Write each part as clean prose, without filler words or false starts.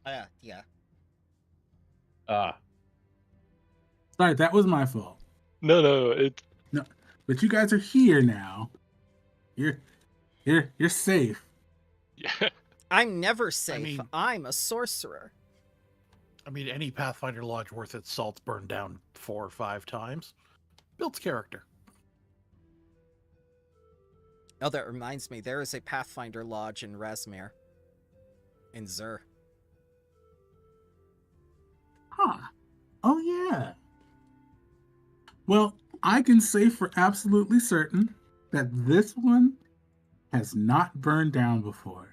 Yeah. Ah. Sorry, that was my fault. No, it. No, but you guys are here now. You're you're safe. Yeah. I'm never safe. mean- I'm a sorcerer. Any Pathfinder Lodge worth its salt's burned down 4 or 5 times. Builds character. Oh, that reminds me. There is a Pathfinder Lodge in Rasmere. In Zur. Huh. Oh yeah. Well, I can say for absolutely certain that this one has not burned down before.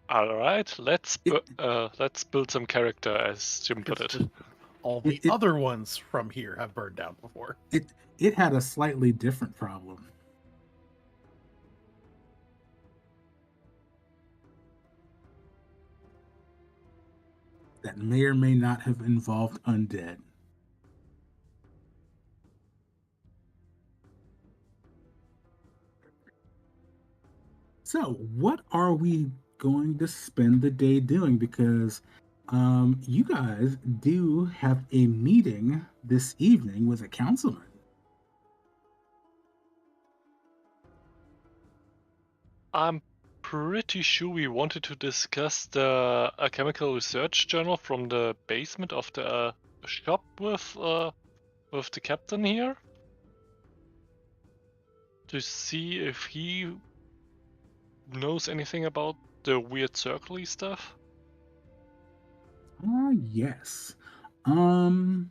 All right, let's build some character, as Jim put it. All the other ones from here have burned down before. It had a slightly different problem. That may or may not have involved undead. So, what are we going to spend the day doing? Because you guys do have a meeting this evening with a councilman. I'm pretty sure we wanted to discuss the chemical research journal from the basement of the shop with the captain here, to see if he knows anything about the weird circly stuff. Yes. And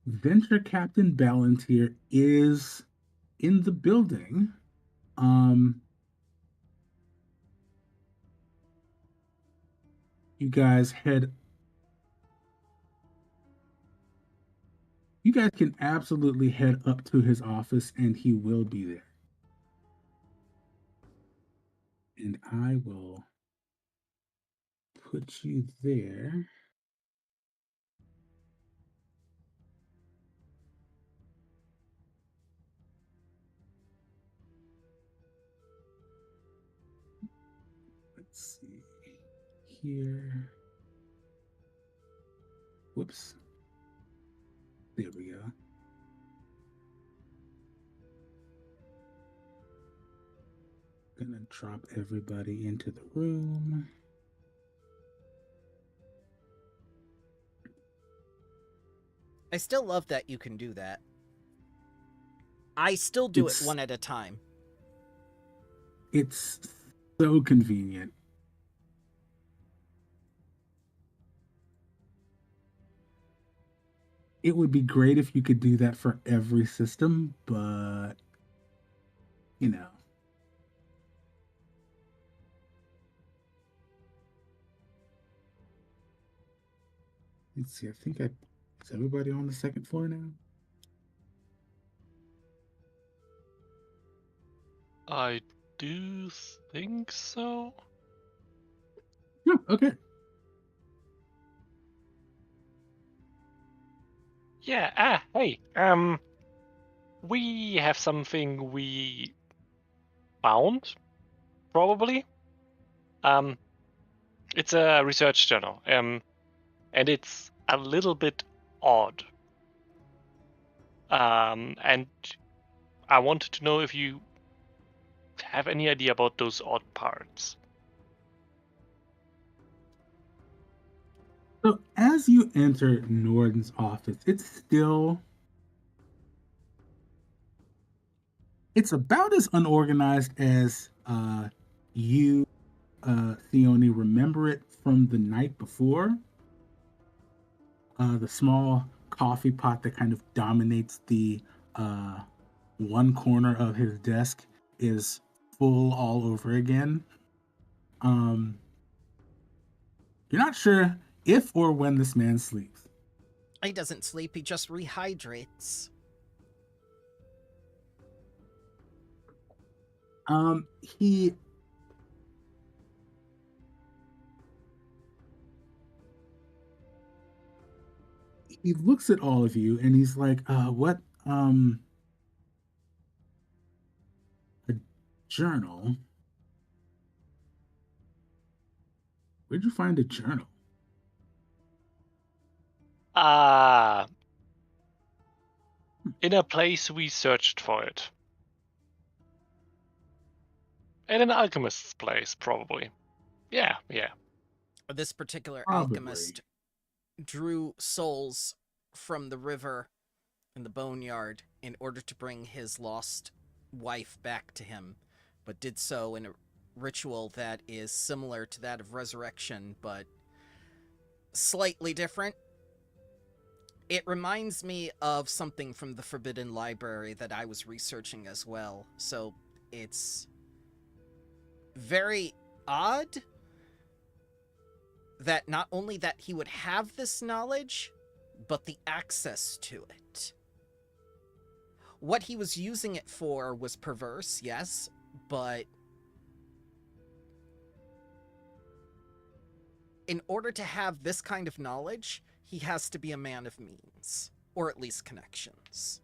Venture Captain Ballantier is in the building. You guys can absolutely head up to his office and he will be there. And I will put you there. Let's see here. Whoops. There we go. Gonna drop everybody into the room. I still love that you can do that. I still do it one at a time. It's so convenient. It would be great if you could do that for every system, but you know. Let's see, is everybody on the second floor now? I do think so. Yeah, okay. Yeah, hey, we have something we found, probably. It's a research journal, and it's a little bit odd. And I wanted to know if you have any idea about those odd parts. So as you enter Norden's office, it's about as unorganized as you, Theone, remember it from the night before. The small coffee pot that kind of dominates the one corner of his desk is full all over again. You're not sure if or when this man sleeps. He doesn't sleep, he just rehydrates. He looks at all of you and he's like, what a journal. Where'd you find a journal? Ah, in a place we searched for it. In an alchemist's place, probably. Yeah. This particular Probably. alchemist drew souls from the river in the boneyard in order to bring his lost wife back to him, but did so in a ritual that is similar to that of resurrection, but slightly different. It reminds me of something from the Forbidden Library that I was researching as well, so it's very odd that not only that he would have this knowledge, but the access to it. What he was using it for was perverse, yes, but in order to have this kind of knowledge, he has to be a man of means, or at least connections.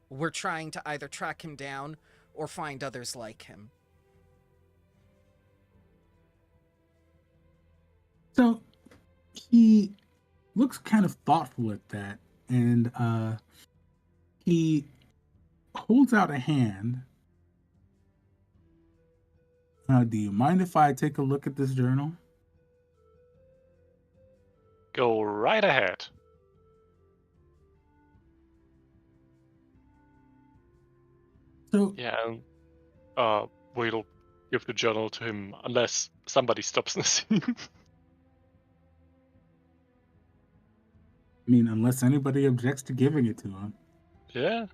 We're trying to either track him down or find others like him. So he looks kind of thoughtful at that, and he holds out a hand. Do you mind if I take a look at this journal? Go right ahead. So Yeah, and we'll give the journal to him unless somebody stops us. I mean, unless anybody objects to giving it to him. Yeah.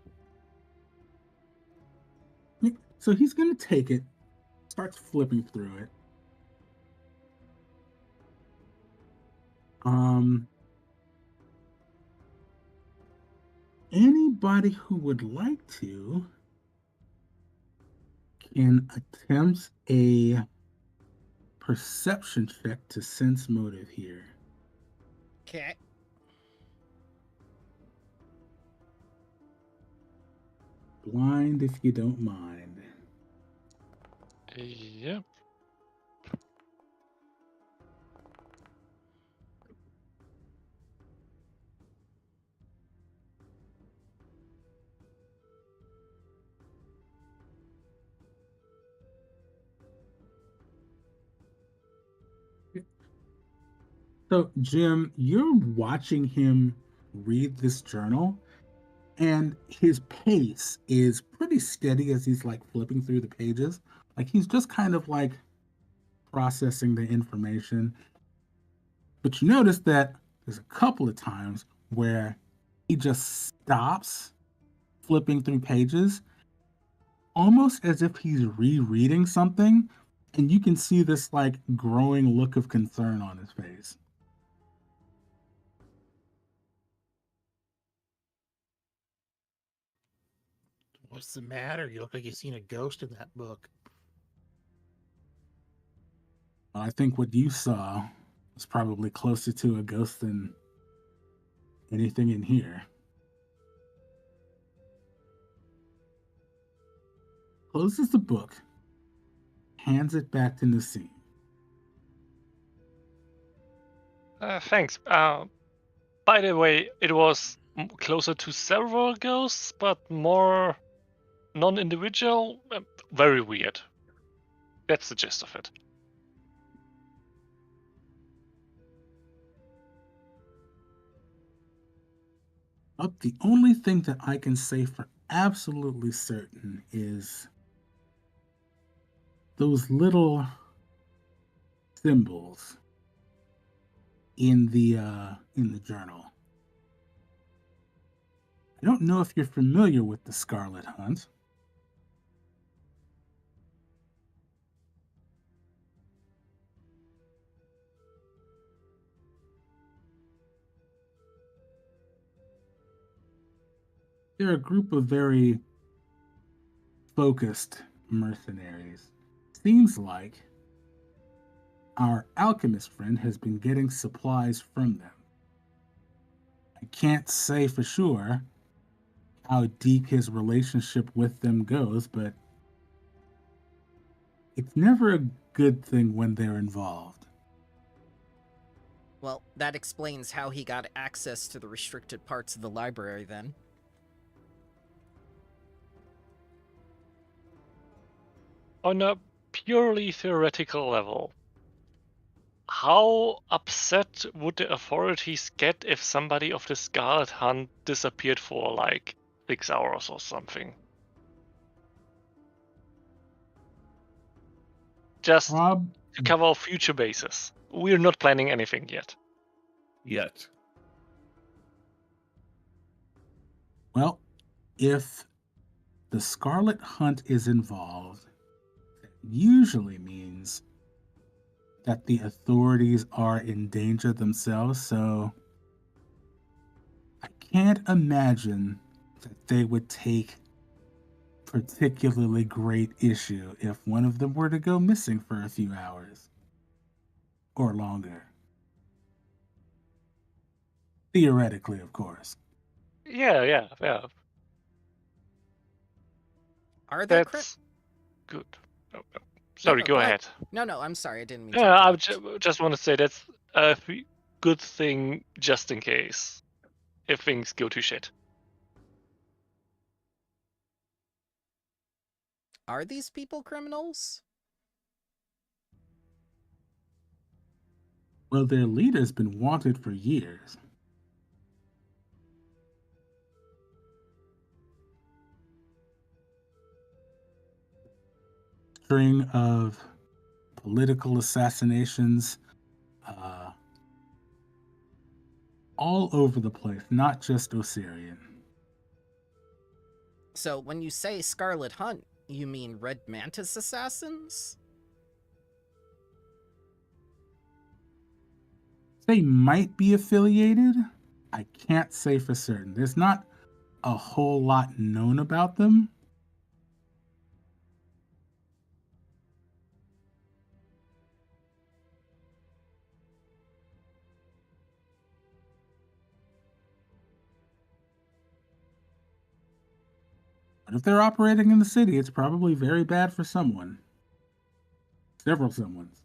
So he's going to take it, starts flipping through it. Anybody who would like to can attempt a perception check to sense motive here. Okay. Blind if you don't mind. Yeah. So, Jim, you're watching him read this journal, and his pace is pretty steady as he's like flipping through the pages. Like he's just kind of like processing the information. But you notice that there's a couple of times where he just stops flipping through pages, almost as if he's rereading something, and you can see this like growing look of concern on his face. What's the matter? You look like you've seen a ghost in that book. I think what you saw was probably closer to a ghost than anything in here. Closes the book, hands it back to Nassim. Thanks. By the way, it was closer to several ghosts, but more non-individual. Very weird. That's the gist of it. The only thing that I can say for absolutely certain is those little symbols in the journal. I don't know if you're familiar with the Scarlet Hunt. They're a group of very focused mercenaries. Seems like our alchemist friend has been getting supplies from them. I can't say for sure how deep his relationship with them goes, but it's never a good thing when they're involved. Well, that explains how he got access to the restricted parts of the library, then. On a purely theoretical level, how upset would the authorities get if somebody of the Scarlet Hunt disappeared for like 6 hours or something? Just Prob to cover our future bases. We're not planning anything yet. Yet. Well, if the Scarlet Hunt is involved, that usually means that the authorities are in danger themselves, so I can't imagine that they would take particularly great issue if one of them were to go missing for a few hours or longer. Theoretically, of course. Yeah. Are they That's good. Oh. Sorry, no, go ahead. No, I'm sorry, I didn't mean to Yeah, I interrupt. just want to say that's a good thing just in case if things go to shit. Are these people criminals? Well, their leader's been wanted for years. String of political assassinations, uh, all over the place, not just Osirian. So when you say Scarlet Hunt, you mean Red Mantis assassins? They might be affiliated. I can't say for certain. There's not a whole lot known about them. But if they're operating in the city, it's probably very bad for someone. Several someones.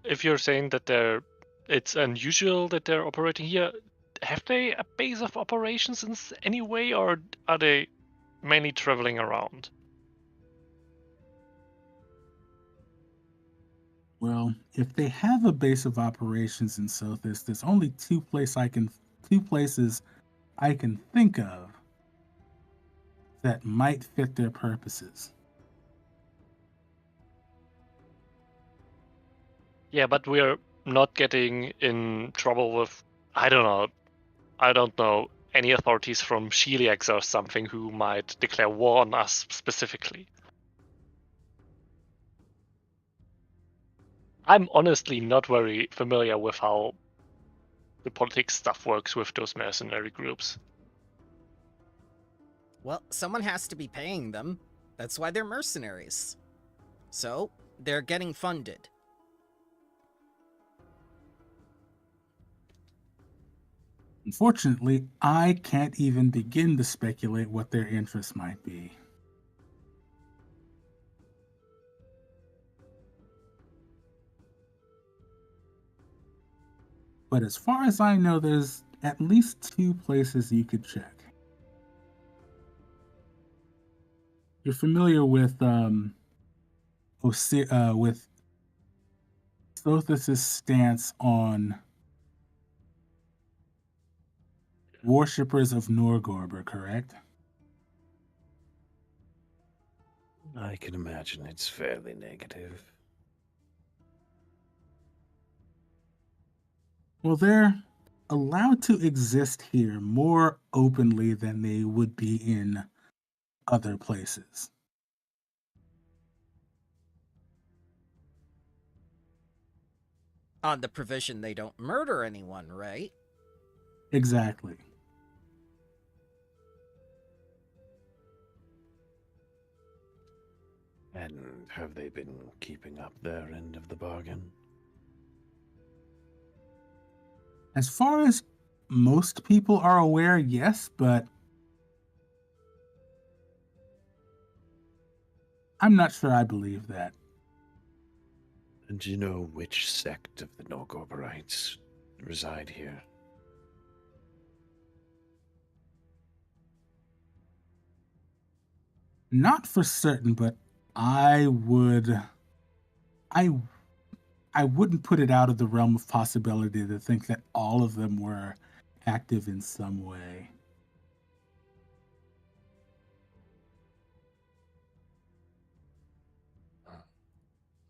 If you're saying that it's unusual that they're operating here, have they a base of operations in any way, or are they mainly traveling around? Well, if they have a base of operations in Sothis, there's only two places I can think of that might fit their purposes. Yeah, but we're not getting in trouble with, I don't know, any authorities from Sheliax or something who might declare war on us specifically. I'm honestly not very familiar with how the politics stuff works with those mercenary groups. Well, someone has to be paying them. That's why they're mercenaries. So, they're getting funded. Unfortunately, I can't even begin to speculate what their interests might be. But as far as I know, there's at least two places you could check. You're familiar with with Sothis' stance on worshippers of Norgorber, correct? I can imagine it's fairly negative. Well, they're allowed to exist here more openly than they would be in other places. On the provision they don't murder anyone, right? Exactly. And have they been keeping up their end of the bargain? As far as most people are aware, yes, but I'm not sure I believe that. And do you know which sect of the Norgoberites reside here? Not for certain, but I would I I wouldn't put it out of the realm of possibility to think that all of them were active in some way.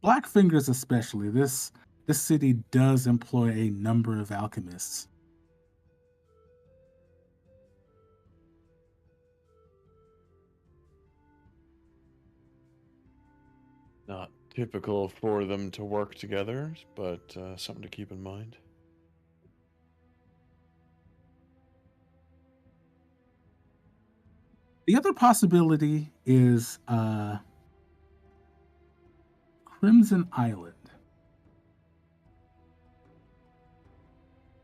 Blackfingers especially. This city does employ a number of alchemists. Not typical for them to work together, but something to keep in mind. The other possibility is Crimson Island.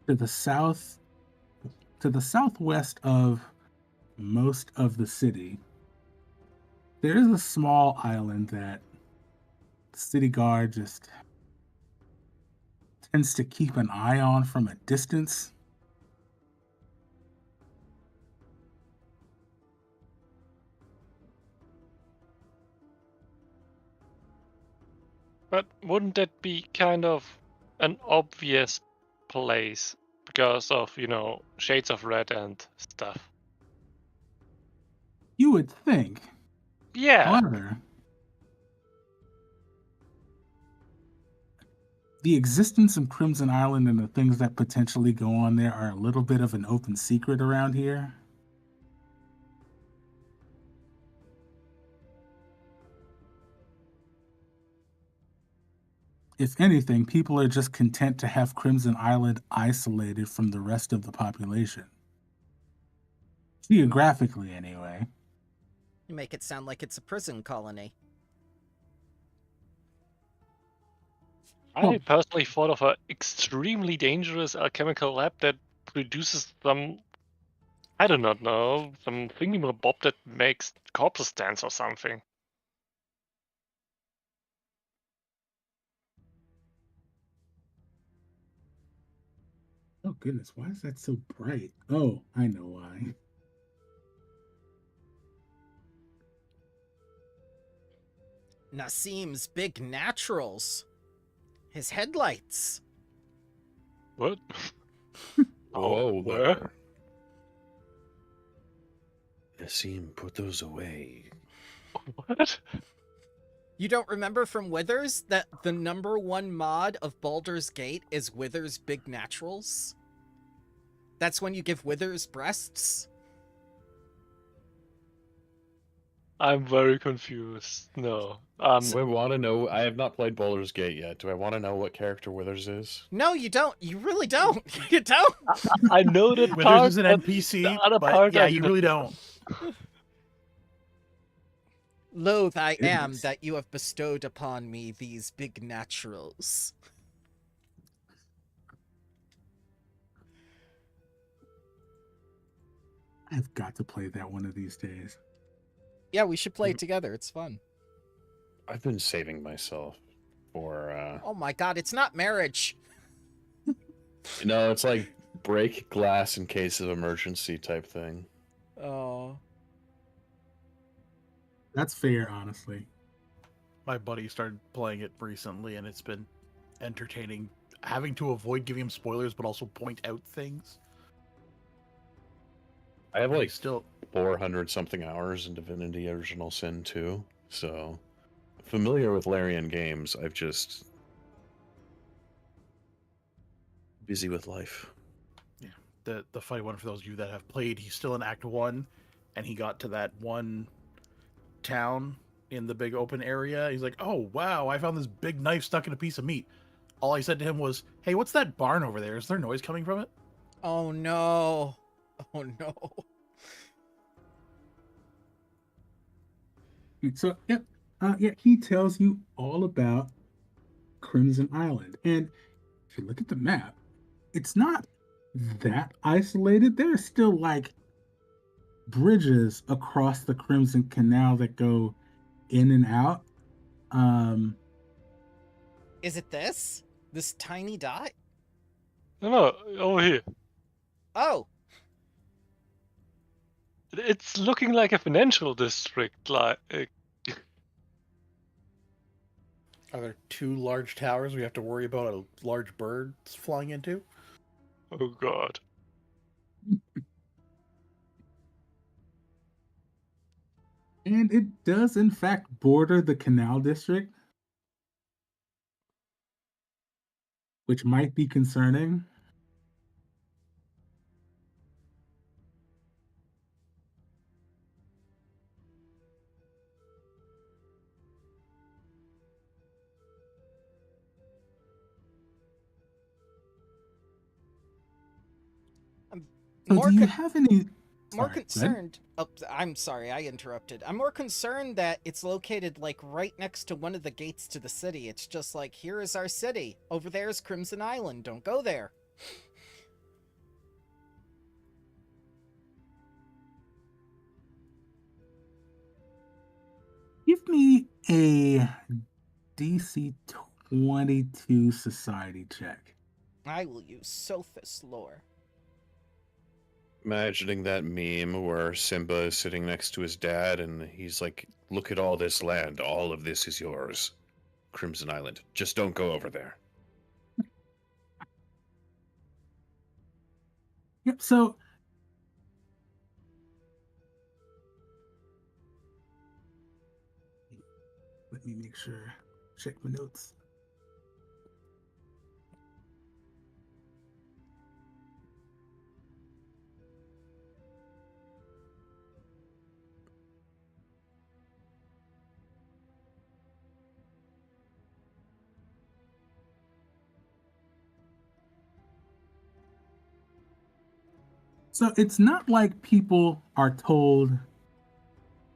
To the south, to the southwest of most of the city, there is a small island that the city guard just tends to keep an eye on from a distance. But wouldn't that be kind of an obvious place because of, shades of red and stuff? You would think. Yeah. However, the existence of Crimson Island and the things that potentially go on there are a little bit of an open secret around here. If anything, people are just content to have Crimson Island isolated from the rest of the population. Geographically, anyway. You make it sound like it's a prison colony. I personally thought of an extremely dangerous alchemical lab that produces some, I do not know, some thingamabob that makes corpses dance or something. Oh goodness, why is that so bright? Oh, I know why. Nassim's big naturals. His headlights. What? Whoa where? there. Nassim, put those away. What? You don't remember from Withers that the #1 mod of Baldur's Gate is Withers' big naturals? That's when you give Withers breasts? I'm very confused. No. Do I want to know? I have not played Baldur's Gate yet. Do I want to know what character Withers is? No, you don't. You really don't. You don't. I know that Withers part, is an but NPC, the other but part yeah, I you didn't. really don't. Loath I am Goodness. that you have bestowed upon me these big naturals. I've got to play that one of these days. Yeah, we should play it together. It's fun. I've been saving myself for, Oh my god, it's not marriage. it's like break glass in case of emergency type thing. Oh. That's fair, honestly. My buddy started playing it recently, and it's been entertaining. Having to avoid giving him spoilers, but also point out things. I have And like he's still 400 something hours in Divinity Original Sin 2, so familiar with Larian games. I've just busy with life. the funny one for those of you that have played. He's still in Act 1, and he got to that one town in the big open area. He's like, "Oh wow, I found this big knife stuck in a piece of meat." All I said to him was, "Hey, what's that barn over there? Is there noise coming from it?" Oh no. Oh no. So, he tells you all about Crimson Island. And if you look at the map, it's not that isolated. There's still like bridges across the Crimson Canal that go in and out. Is it this? This tiny dot? No, over here. Oh, It's looking like a financial district. Like, Are there two large towers we have to worry about a large bird flying into? oh god. And it does, in fact, border the Canal District, which might be concerning. I'm So, more do you con- have any? more Sorry, go ahead. concerned. Oh, I'm sorry, I interrupted. I'm more concerned that it's located like right next to one of the gates to the city. It's just like, here is our city. Over there is Crimson Island. Don't go there. Give me a DC 22 society check. I will use Sophist lore. Imagining that meme where Simba is sitting next to his dad and he's like, look at all this land. All of this is yours. Crimson Island. Just don't go over there. Yep. So, let me make sure. Check my notes. So it's not like people are told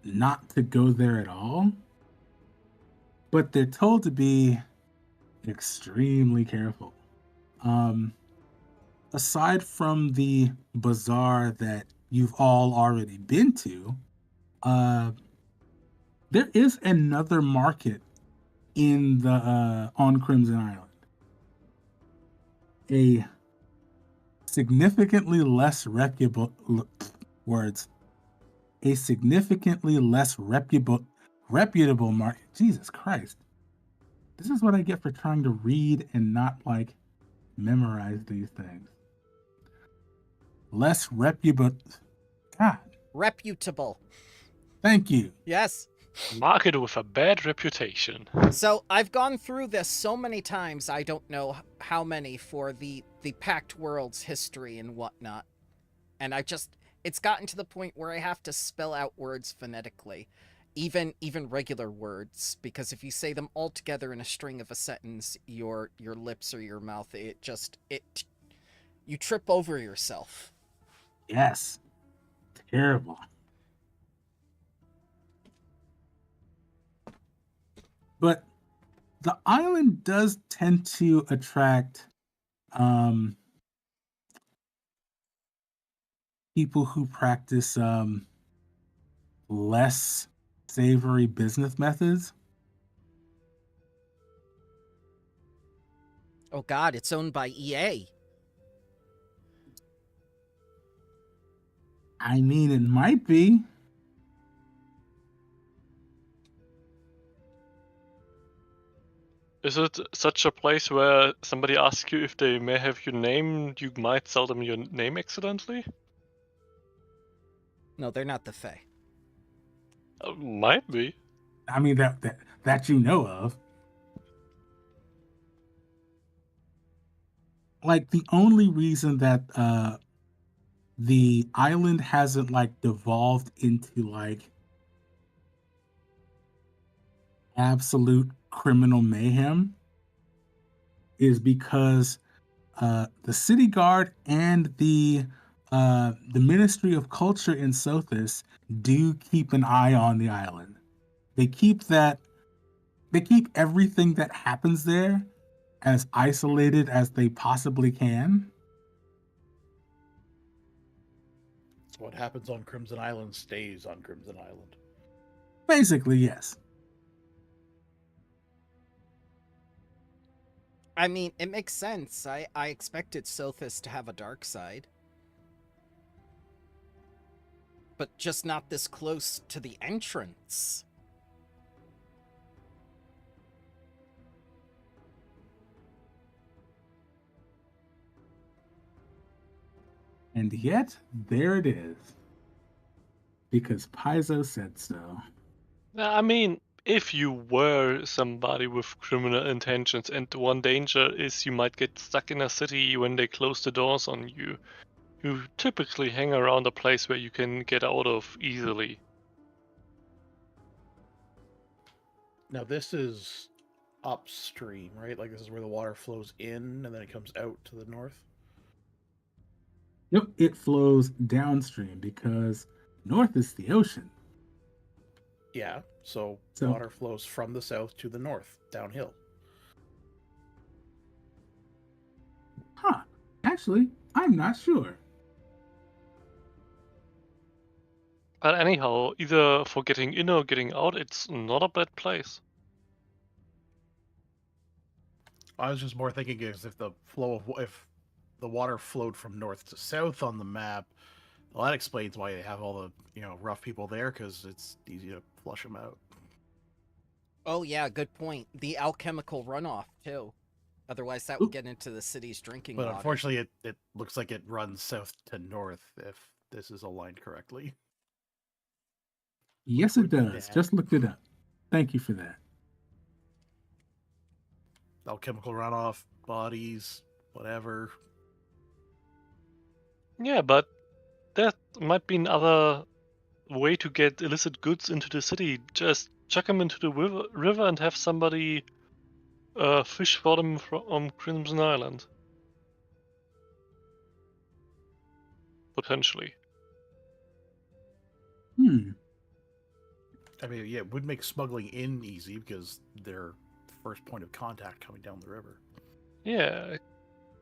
not to go there at all, but they're told to be extremely careful. Um, Aside from the bazaar that you've all already been to, uh, there is another market in the on Crimson Island. A significantly less reputable words. A significantly less reputable market. Jesus Christ. This is what I get for trying to read and not like memorize these things. Less reputable. God, Reputable. thank you. Yes. A market with a bad reputation. So I've gone through this so many times, I don't know how many for the Pact World's history and whatnot. And it's gotten to the point where I have to spell out words phonetically. Even regular words, because if you say them all together in a string of a sentence, your lips or your mouth, you trip over yourself. Yes. Terrible. But the island does tend to attract people who practice less savory business methods. Oh god, it's owned by EA. I mean, it might be. Is it such a place where somebody asks you if they may have your name, you might sell them your name accidentally? No, they're not the Fae. Might be. I mean, that you know of. Like the only reason that the island hasn't like devolved into like absolute criminal mayhem is because the city guard and the Ministry of Culture in Sothis do keep an eye on the island. They keep everything that happens there as isolated as they possibly can. So what happens on Crimson Island stays on Crimson Island. Basically, yes. I mean, it makes sense. I expected Sothis to have a dark side. But just not this close to the entrance. And yet, there it is. Because Paizo said so. I mean, if you were somebody with criminal intentions, and the one danger is you might get stuck in a city when they close the doors on you, you typically hang around a place where you can get out of easily. Now this is upstream, right? Like this is where the water flows in and then it comes out to the north. Yep, it flows downstream because north is the ocean. Yeah, so So- water flows from the south to the north, downhill. Huh. Actually, I'm not sure. But anyhow, either for getting in or getting out, it's not a bad place. I was just more thinking is if the water flowed from north to south on the map, well, that explains why they have all the rough people there because it's easy to flush them out. Oh yeah, good point. The alchemical runoff too. Otherwise, that would get into the city's drinking But water. unfortunately, it looks like it runs south to north if this is aligned correctly. Yes, it would be does. bad. Just looked it up. Thank you for that. Alchemical runoff, bodies, whatever. Yeah, but that might be another way to get illicit goods into the city. Just chuck them into the river and have somebody fish for them from Crimson Island. Potentially. I mean, yeah, it would make smuggling in easy because they're first point of contact coming down the river. Yeah.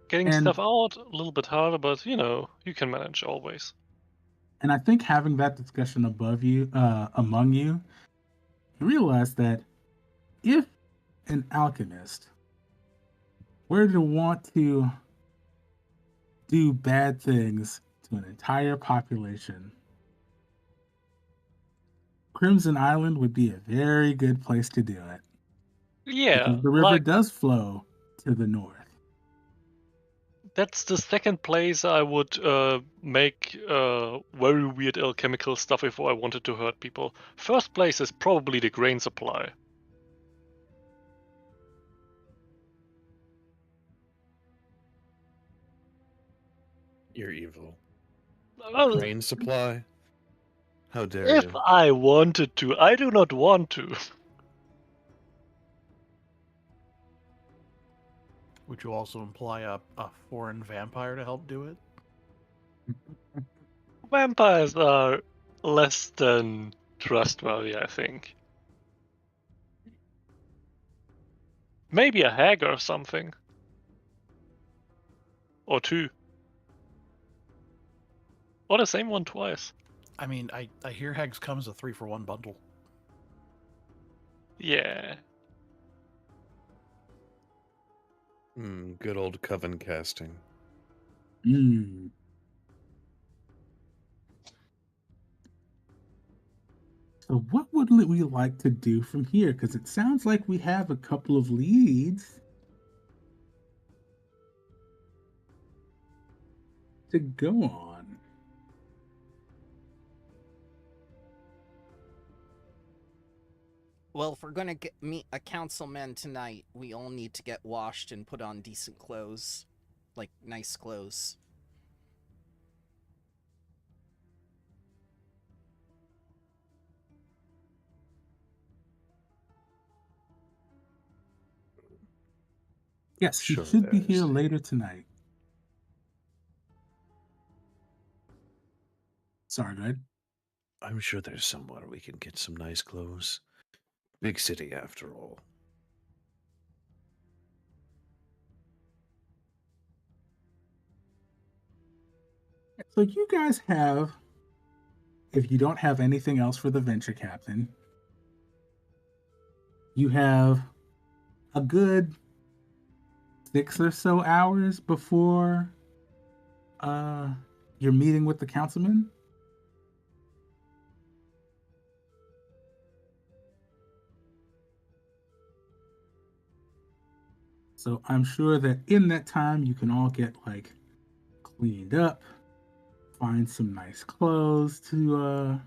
Getting And- stuff out, a little bit harder, but you can manage always. And I think having that discussion among you, you realize that if an alchemist were to want to do bad things to an entire population, Crimson Island would be a very good place to do it. Yeah, Because the river does flow to the north. that's the second place I would make very weird alchemical stuff if I wanted to hurt people. First place is probably the grain supply. You're evil. Well, Grain supply? How dare if you? I wanted to, I do not want to. Would you also imply a foreign vampire to help do it? Vampires are less than trustworthy, I think. Maybe a hag or something. Or two. Or the same one twice. I mean, I hear Hags comes a 3-for-1 bundle. Yeah. Good old coven casting. So what would we like to do from here? Because it sounds like we have a couple of leads to go on. Well, if we're gonna meet a councilman tonight, we all need to get washed and put on decent clothes. Like, nice clothes. Yes, he Sure should be there here is. later tonight. Sorry, go ahead. I'm sure there's somewhere we can get some nice clothes. Big city, after all. So you guys have, if you don't have anything else for the venture captain, you have a good 6 or so hours before your meeting with the councilman. So I'm sure that in that time you can all get like cleaned up, find some nice clothes to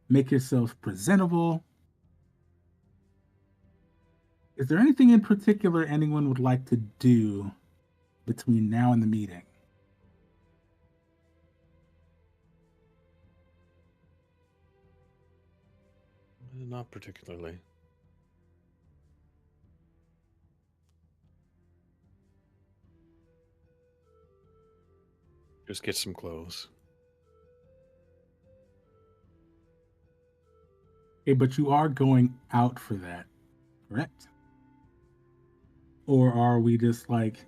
make yourself presentable. Is there anything in particular anyone would like to do between now and the meeting? Not particularly. Just get some clothes. Okay, but you are going out for that, correct? Or are we just like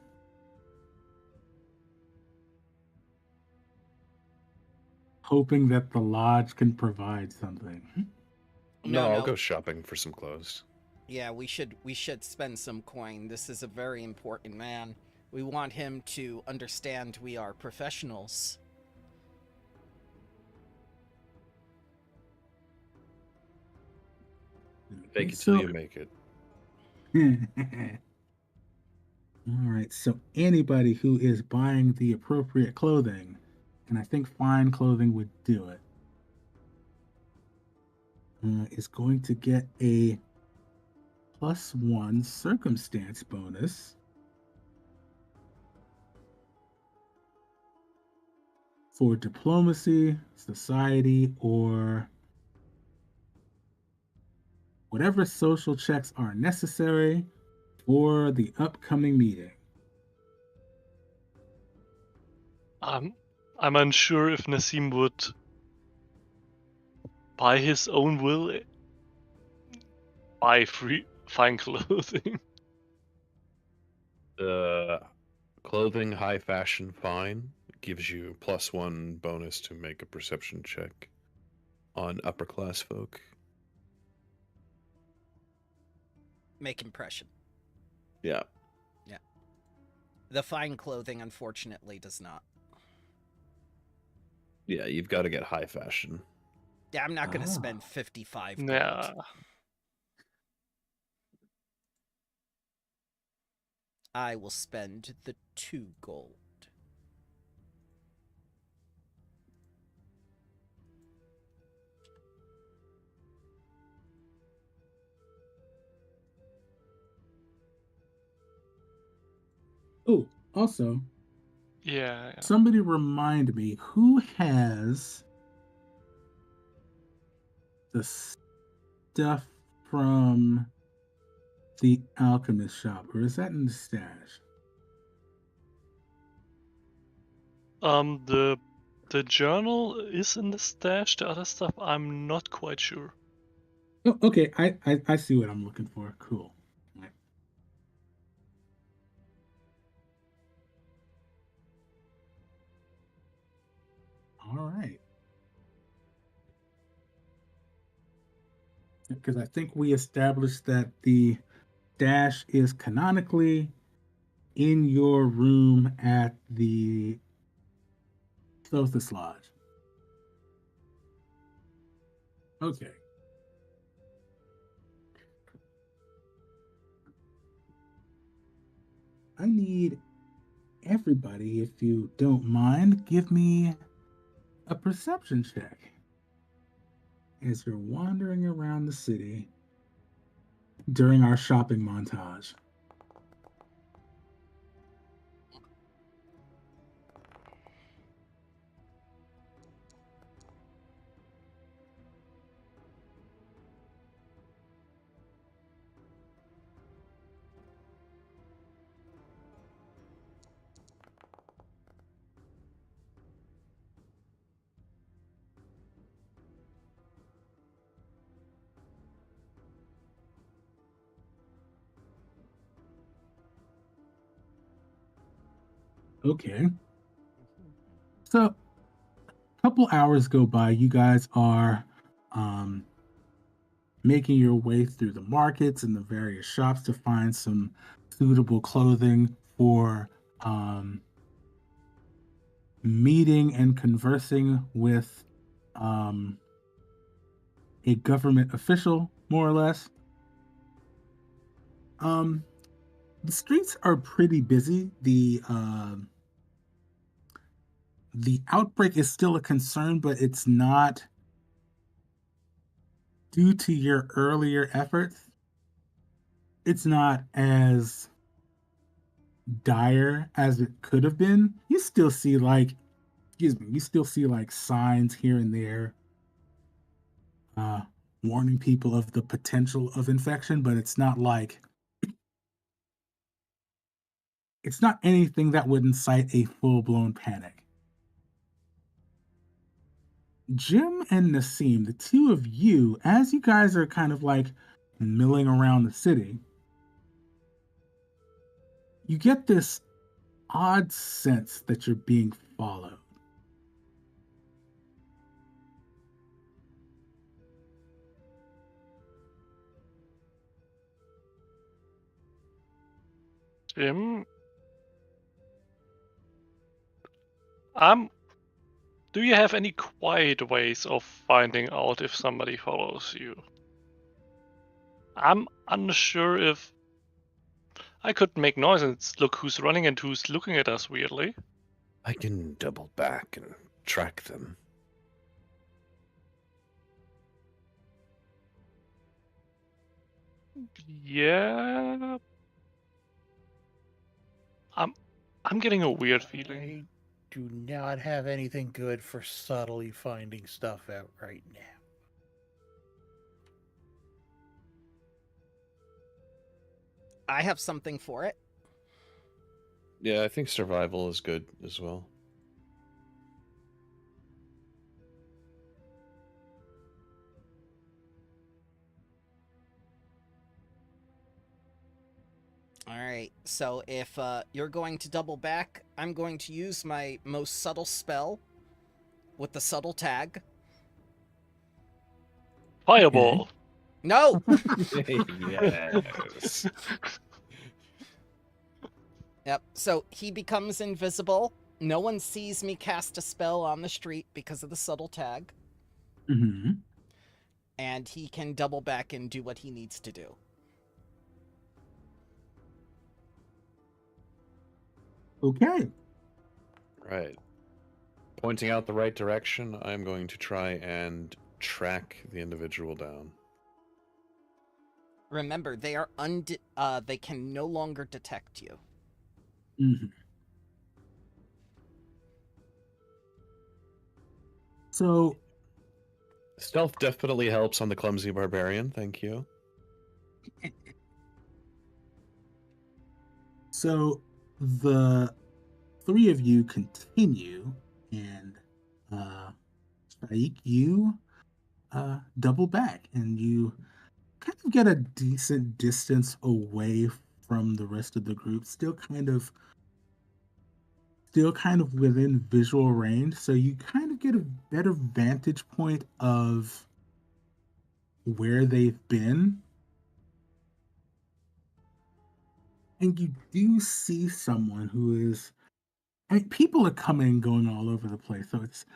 hoping that the lodge can provide something? No, No, I'll no. go shopping for some clothes. Yeah, we should spend some coin. This is a very important man. We want him to understand we are professionals. Fake it till you make it. All right, so anybody who is buying the appropriate clothing, and I think fine clothing would do it, is going to get a +1 circumstance bonus for diplomacy, society, or whatever social checks are necessary for the upcoming meeting. I'm unsure if Nassim would, by his own will, buy free fine clothing. Clothing, high fashion, fine. Gives you +1 bonus to make a perception check on upper class folk. Make impression. Yeah. The fine clothing, unfortunately, does not. Yeah, you've got to get high fashion. Yeah, I'm not going to Ah. spend 55 gold. Yeah. I will spend the 2 gold. Oh, also, Yeah. somebody remind me who has the stuff from the alchemist shop, or is that in the stash? The journal is in the stash. The other stuff, I'm not quite sure. Oh, okay. I see what I'm looking for. Cool. Right. All right. Because I think we established that the dash is canonically in your room at the Sothis Lodge. Okay. I need everybody, if you don't mind, give me a perception check as you're wandering around the city during our shopping montage. Okay. So, a couple hours go by. You guys are um, making your way through the markets and the various shops to find some suitable clothing for meeting and conversing with a government official, more or less. The streets are pretty busy. The outbreak is still a concern, but it's not due to your earlier efforts. It's not as dire as it could have been. You still see you still see like signs here and there uh warning people of the potential of infection, but it's not anything that would incite a full-blown panic. Jim and Nassim, the two of you, as you guys are kind of like milling around the city, you get this odd sense that you're being followed. Jim, do you have any quiet ways of finding out if somebody follows you? I'm unsure if I could make noise and look who's running and who's looking at us weirdly. I can double back and track them. Yeah. I'm getting a weird feeling. I do not have anything good for subtly finding stuff out right now. I have something for it. Yeah, I think survival is good as well. All right. So if you're going to double back, I'm going to use my most subtle spell with the subtle tag. Fireball. No. Yes. Yep. So he becomes invisible. No one sees me cast a spell on the street because of the subtle tag, Mm-hmm. and he can double back and do what he needs to do. Okay. Right. Pointing out the right direction, I'm going to try and track the individual down. Remember, they are they can no longer detect you. Mm-hmm. So Stealth definitely helps on the clumsy barbarian, thank you. So the three of you continue, and Shaik, you double back, and you kind of get a decent distance away from the rest of the group, still kind of within visual range, so you kind of get a better vantage point of where they've been. And you do see someone who is, I mean, people are coming and going all over the place, so it's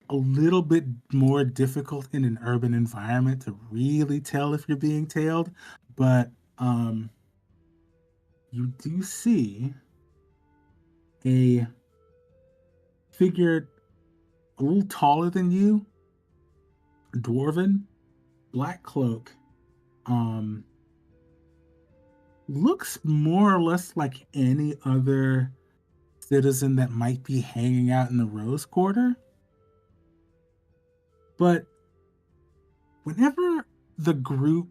a little bit more difficult in an urban environment to really tell if you're being tailed, but you do see a figure a little taller than you, dwarven, black cloak, um, looks more or less like any other citizen that might be hanging out in the Rose Quarter. But whenever the group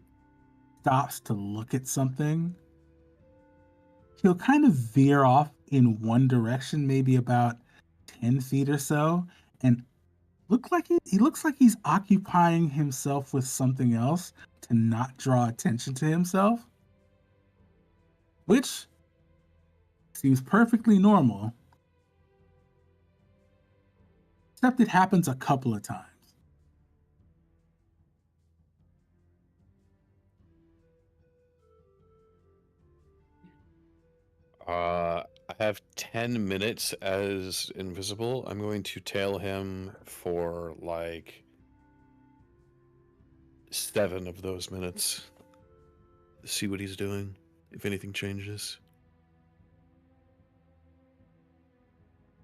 stops to look at something, he'll kind of veer off in one direction, maybe about 10 feet or so, and he looks like he's occupying himself with something else to not draw attention to himself, which seems perfectly normal, except it happens a couple of times. I have 10 minutes as invisible. I'm going to tail him for like 7 of those minutes. See what he's doing, if anything changes.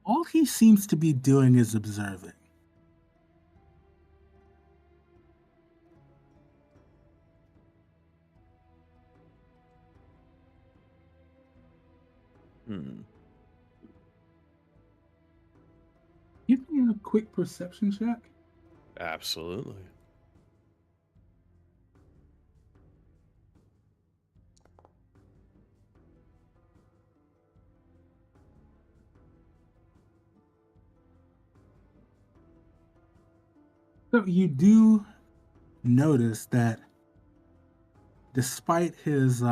All he seems to be doing is observing. Give me a quick perception check. Absolutely. So you do notice that despite his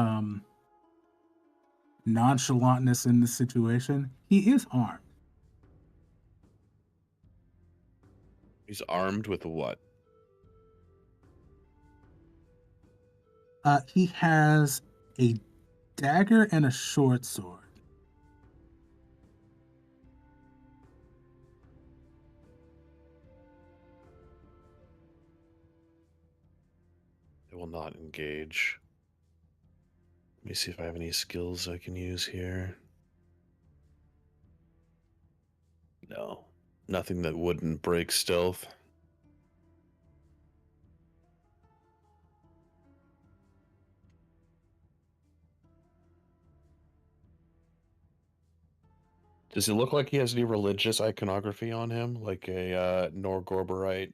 nonchalantness in this situation, he is armed. He's armed with what? He has a dagger and a short sword. I will not engage. Let me see if I have any skills I can use here. No. Nothing that wouldn't break stealth. Does it look like he has any religious iconography on him? Like a Norgorberite?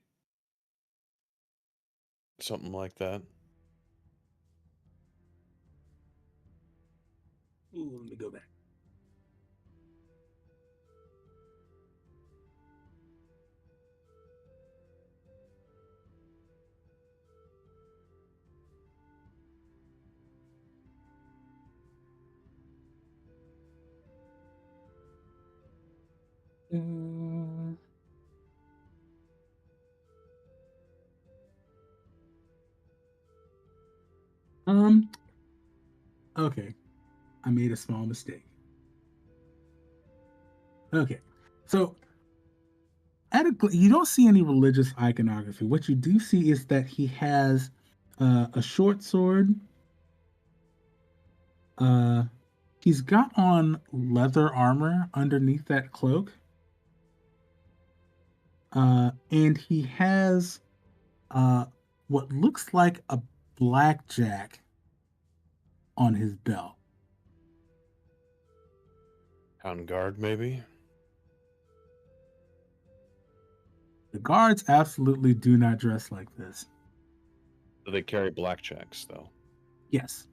Something like that? Ooh, let me go back. Uh, um, okay. I made a small mistake. Okay. So you don't see any religious iconography. What you do see is that he has a short sword. Uh, he's got on leather armor underneath that cloak. And he has what looks like a blackjack on his belt. On guard, maybe? The guards absolutely do not dress like this. Do they carry blackjacks, though? Yes.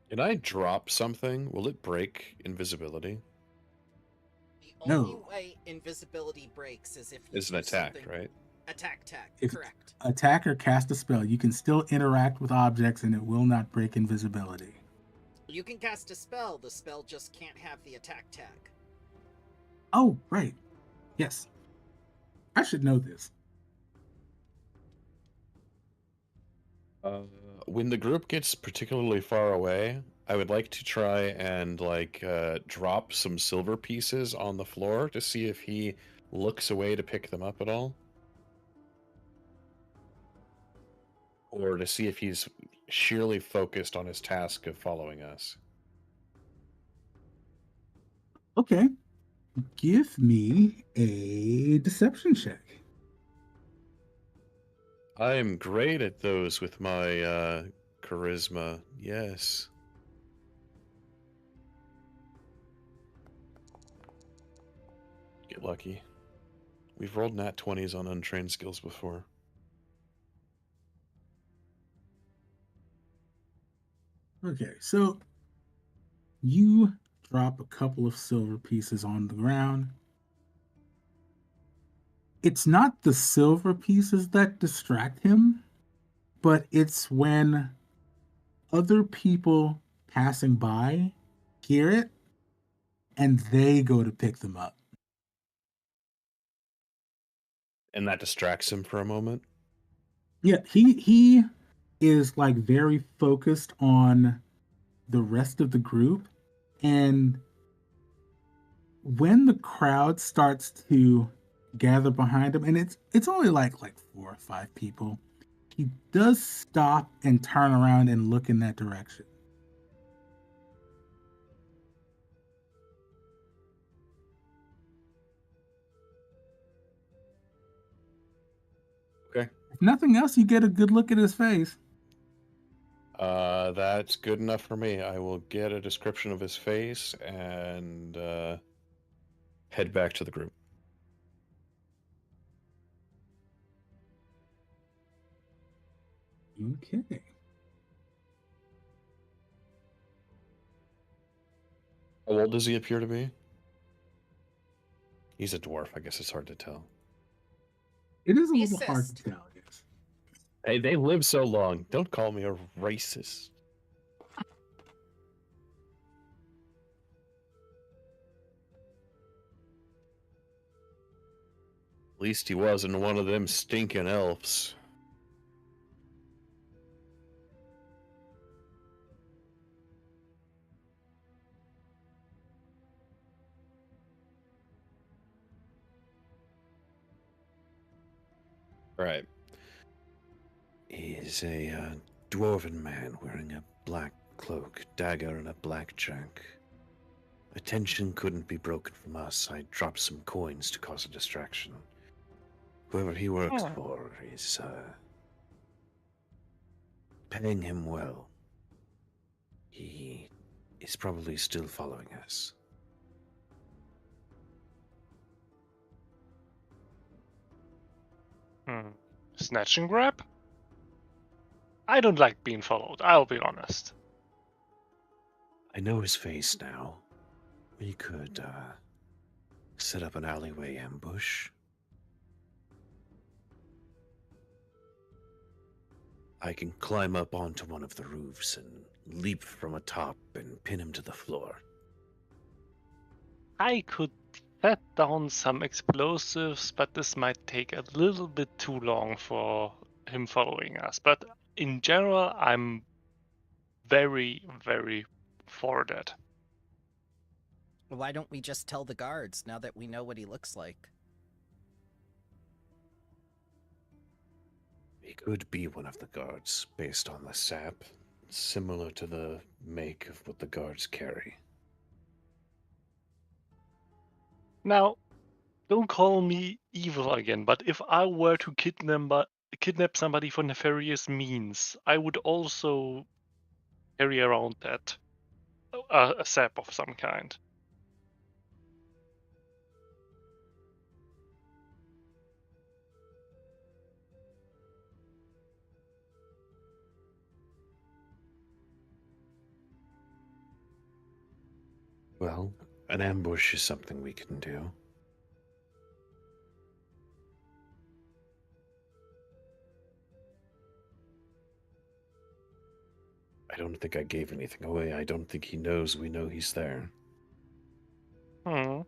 Can I drop something? Will it break invisibility? The only No. way invisibility breaks is if you It's an do attack, something... right? Attack tag, If correct. attack or cast a spell, you can still interact with objects and it will not break invisibility. You can cast a spell, the spell just can't have the attack tag. Oh, right. Yes. I should know this. When the group gets particularly far away, I would like to try and drop some silver pieces on the floor to see if he looks away to pick them up at all, or to see if he's sheerly focused on his task of following us. Okay. Give me a deception check. I am great at those with my charisma. Yes. Get lucky. We've rolled nat 20s on untrained skills before. Okay, so you drop a couple of silver pieces on the ground. It's not the silver pieces that distract him, but it's when other people passing by hear it and they go to pick them up. And that distracts him for a moment. Yeah, he is like very focused on the rest of the group. And when the crowd starts to gather behind him, and it's only like 4 or 5 people, he does stop and turn around and look in that direction. Okay. If nothing else, you get a good look at his face. That's good enough for me. I will get a description of his face and head back to the group. Okay. How old does he appear to be? He's a dwarf. I guess it's hard to tell. It is a little hard Racist. to tell, yes. Hey, they live so long. Don't call me a racist. At least he wasn't one of them stinking elves. Right. He's a dwarven man wearing a black cloak, dagger, and a blackjack. Attention couldn't be broken from us. I dropped some coins to cause a distraction. Whoever he works for is paying him well. He is probably still following us. Snatch and grab? I don't like being followed, I'll be honest. I know his face now. We could set up an alleyway ambush. I can climb up onto one of the roofs and leap from atop and pin him to the floor. I could set down some explosives, but this might take a little bit too long for him following us. But in general, I'm very, very for that. Why don't we just tell the guards now that we know what he looks like? He could be one of the guards, based on the sap, similar to the make of what the guards carry. Now, don't call me evil again, but if I were to kidnap somebody for nefarious means, I would also carry around that a sap of some kind. Well, an ambush is something we can do. I don't think I gave anything away. I don't think he knows we know he's there. Hmm.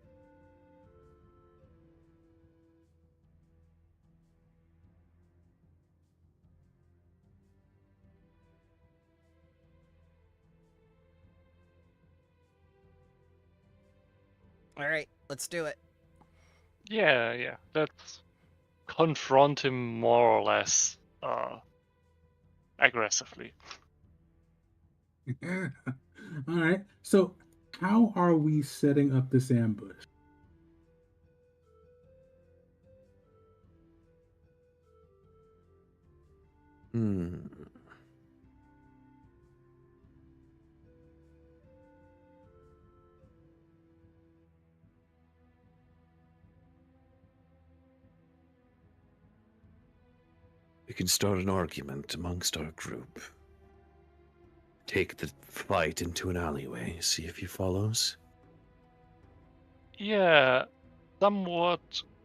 All right, let's do it. Yeah. Let's confront him more or less aggressively. All right. So, how are we setting up this ambush? Hmm. We can start an argument amongst our group. Take the fight into an alleyway, see if he follows. Yeah, somewhat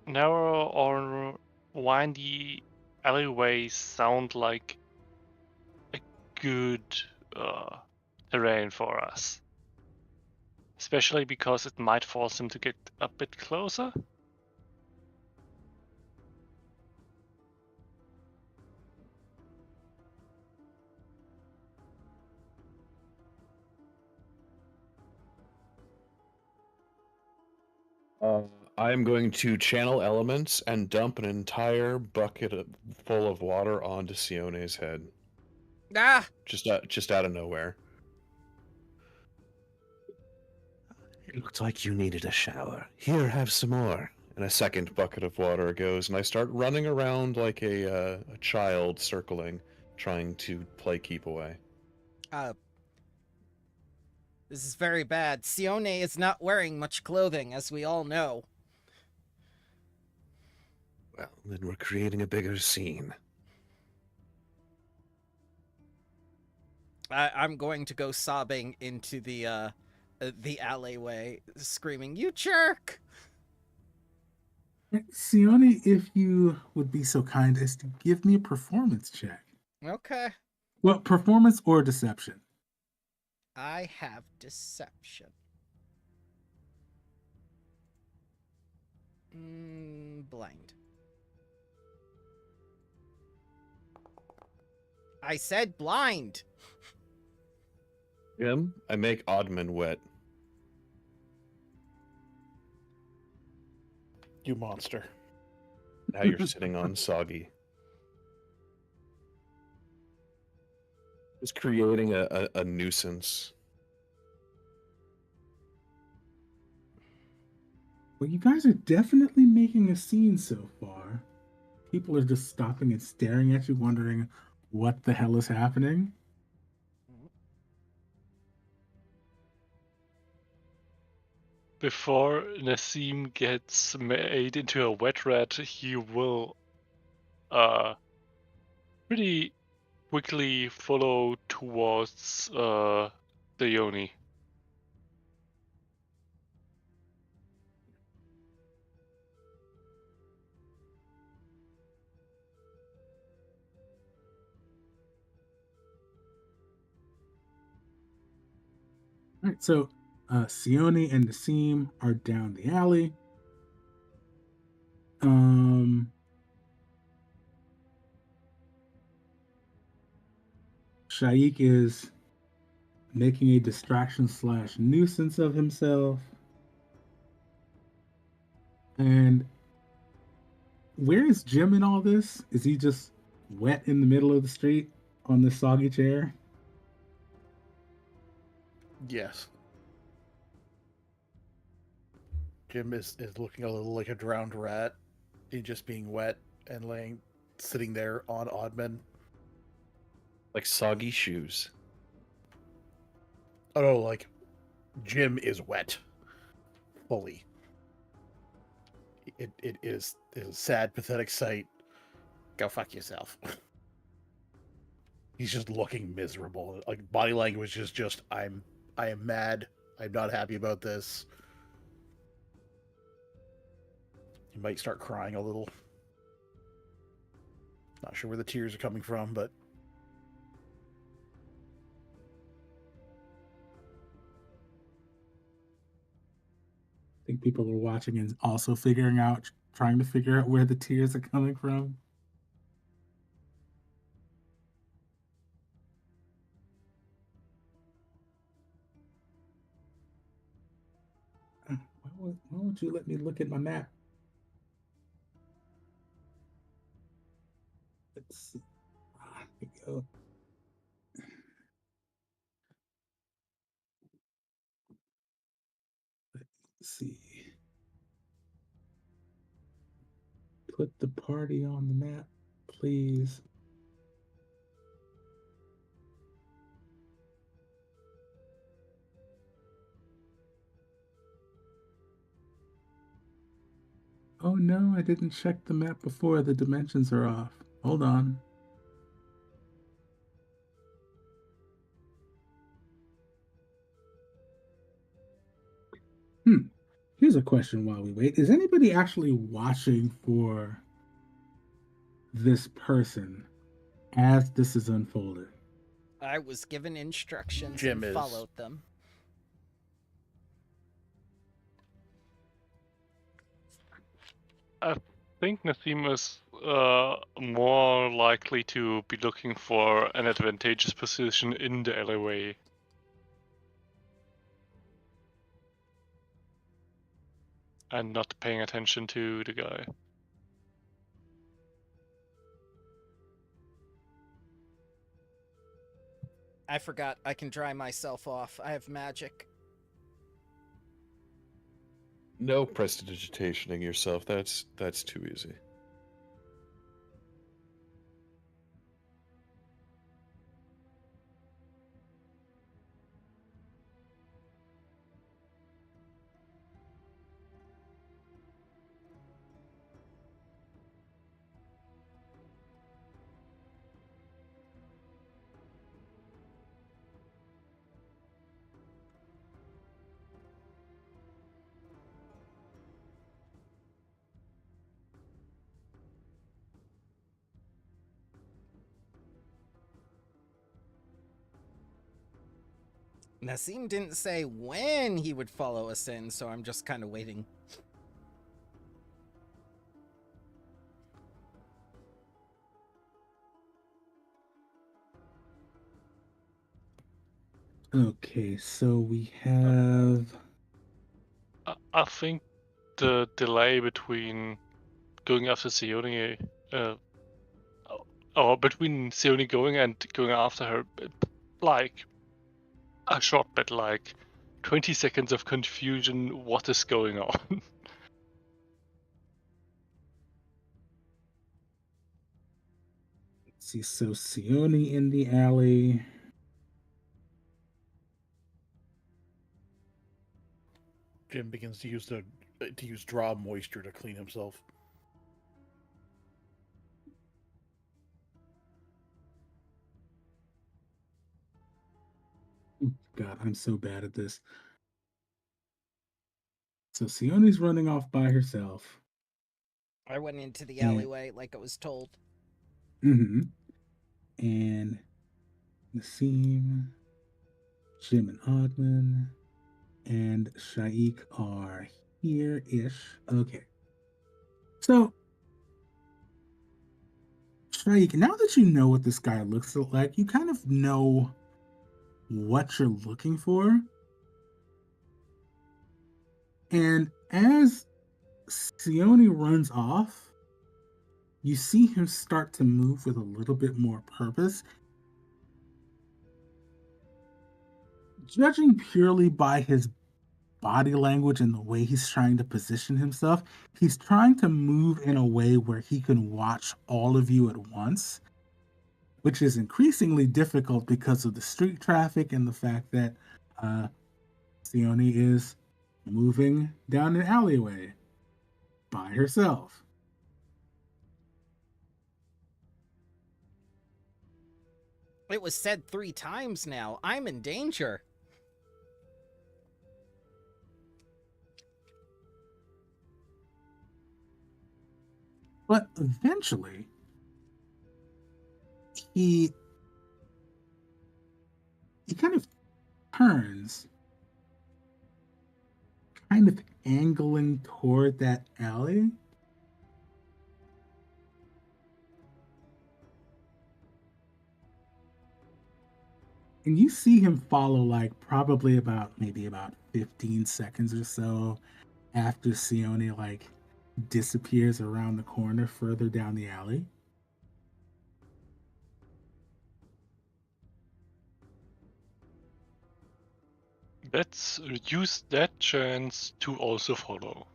narrow or windy alleyways sound like a good terrain for us. Especially because it might force him to get a bit closer. I am going to channel elements and dump an entire full of water onto Sione's head. Ah! Just out of nowhere. It looked like you needed a shower. Here, have some more. And a second bucket of water goes, and I start running around like a child, circling, trying to play keep away. This is very bad. Sione is not wearing much clothing, as we all know. Well, then we're creating a bigger scene. I'm going to go sobbing into the alleyway, screaming, "You jerk!" Sione, if you would be so kind as to give me a performance check. Okay. Well, performance or deception. I have deception. Blind. I said blind! Jim, I make Oddman wet. You monster. Now you're sitting on soggy. Just creating a nuisance. Well, you guys are definitely making a scene so far. People are just stopping and staring at you, wondering what the hell is happening. Before Nassim gets made into a wet rat, he will pretty quickly follow towards the Yoni. All right, so Sione and Nassim are down the alley. Shaik is making a distraction / nuisance of himself. And where is Jim in all this? Is he just wet in the middle of the street on this soggy chair? Yes. Jim is looking a little like a drowned rat. He's just being wet and sitting there on Oddman. Like soggy shoes. Oh no, like Jim is wet. Fully. It is a sad, pathetic sight. Go fuck yourself. He's just looking miserable. Like body language is just I am mad. I'm not happy about this. He might start crying a little. Not sure where the tears are coming from, but I think people are watching and also trying to figure out where the tears are coming from. Why won't you let me look at my map? Let's see. Here we go. Let's see. Put the party on the map, please. Oh no, I didn't check the map before. The dimensions are off. Hold on. Here's a question while we wait. Is anybody actually watching for this person as this is unfolded? I was given instructions Jim and is. followed them. I think Nassim is more likely to be looking for an advantageous position in the alleyway. and not paying attention to the guy. I forgot I can dry myself off. I have magic. No prestidigitationing yourself. That's too easy. Nassim didn't say when he would follow us in, so I'm just kind of waiting. Okay, so we have. I think the delay between going after Sione, or between Sione going and going after her, like a short bit, like 20 seconds of confusion. What is going on? Let's see, so Sione in the alley. Jim begins to use draw moisture to clean himself. God, I'm so bad at this. So Sione's running off by herself. I went into the And- alleyway like I was told. Mm-hmm. And Nassim, Jim and Oddman, and Shaik are here-ish. Okay. So, Shaik, now that you know what this guy looks like, you kind of know what you're looking for. And as Sione runs off, you see him start to move with a little bit more purpose. Judging purely by his body language and the way he's trying to position himself, he's trying to move in a way where he can watch all of you at once, which is increasingly difficult because of the street traffic and the fact that Sione is moving down an alleyway by herself. It was said 3 times now. I'm in danger. But eventually, he kind of turns, kind of angling toward that alley. And you see him follow, like, probably maybe about 15 seconds or so after Sione, like, disappears around the corner further down the alley. Let's use that chance to also follow.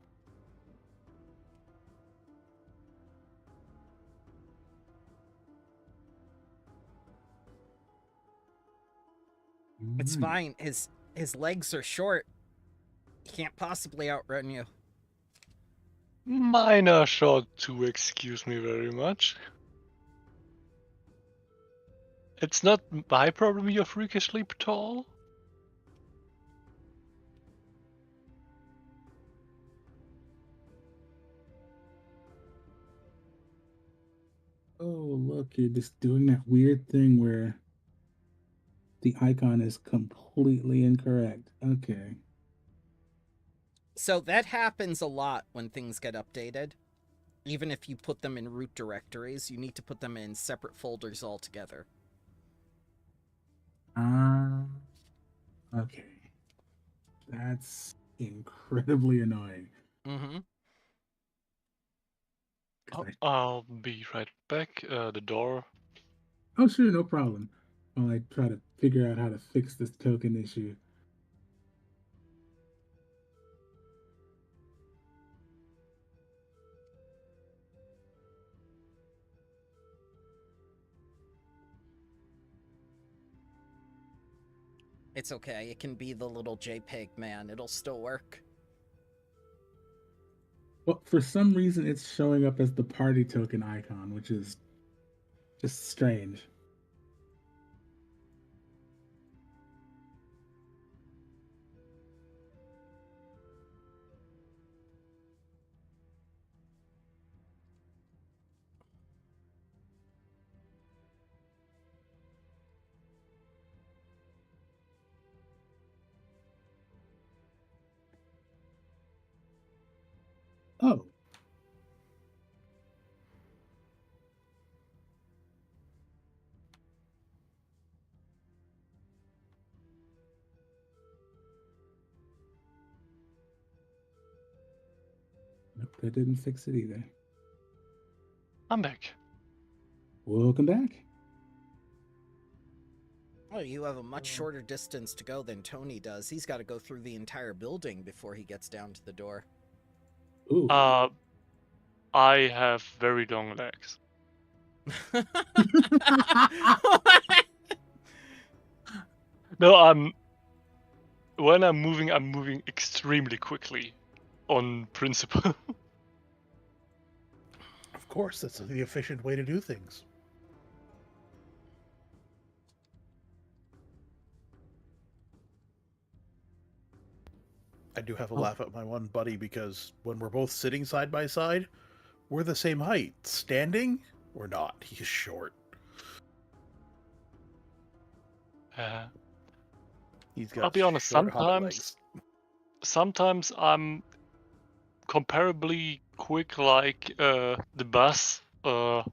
It's Right. fine. His legs are short. He can't possibly outrun you. Minor shot too, excuse me very much. It's not my problem you're freakishly tall. Oh, look, you're just doing that weird thing where the icon is completely incorrect. Okay. So that happens a lot when things get updated. Even if you put them in root directories, you need to put them in separate folders altogether. Okay. That's incredibly annoying. Mm-hmm. 'Cause I'll be right back. The door. Oh, sure, no problem. While I try to figure out how to fix this token issue. It's okay. It can be the little JPEG man. It'll still work. Well, for some reason, it's showing up as the party token icon, which is just strange. Oh, nope, that didn't fix it either. I'm back. Welcome back. Well, you have a much shorter distance to go than Tony does. He's got to go through the entire building before he gets down to the door. Ooh. I have very long legs. No, when I'm moving extremely quickly, on principle. Of course, that's the efficient way to do things. I do have a laugh at my one buddy because when we're both sitting side by side, we're the same height. Standing, we're not. He's short. He's got I'll be honest. short hobbit legs. Sometimes I'm comparably quick, like the bus. When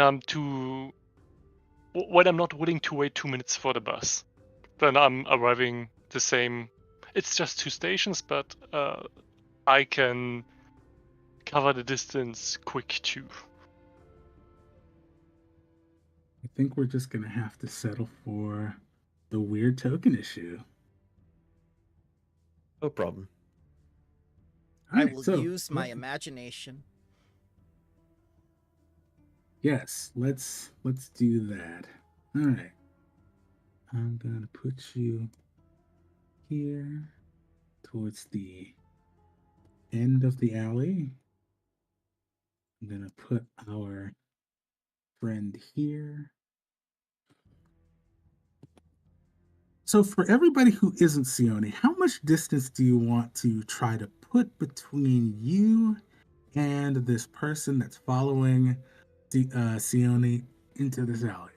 I'm not willing to wait 2 minutes for the bus, then I'm arriving the same. It's just 2 stations, but I can cover the distance quick too. I think we're just gonna have to settle for the weird token issue. No problem. I Alright, will so use my imagination. yes, let's do that. All right, I'm gonna put you here towards the end of the alley. I'm gonna put our friend here. So for everybody who isn't Sione, how much distance do you want to try to put between you and this person that's following Sione into this alley?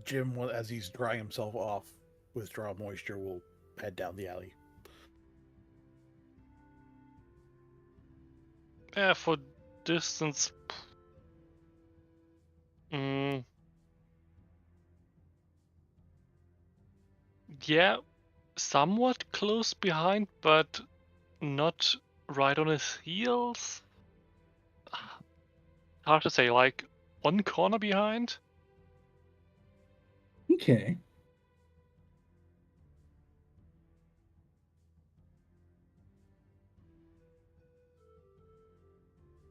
Jim, as he's drying himself off, withdraw moisture, will head down the alley. Yeah, for distance. Yeah, somewhat close behind, but not right on his heels. Hard to say, like 1 corner behind. Okay.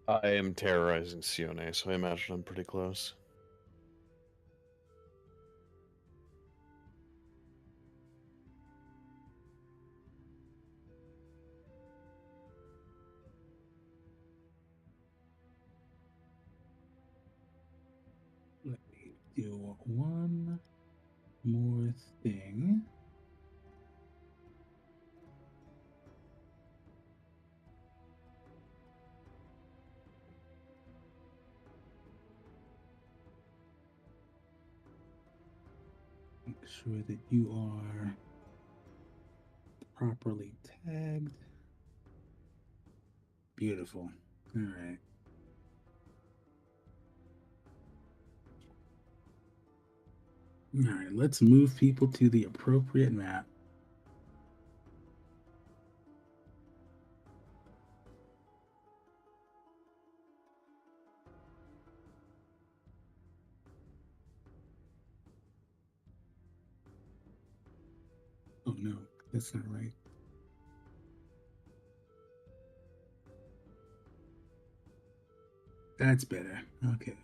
I am terrorizing Sione, so I imagine I'm pretty close. Let me do one more thing. Make sure that you are properly tagged. Beautiful. All right. All right, let's move people to the appropriate map. Oh no, that's not right. That's better. Okay.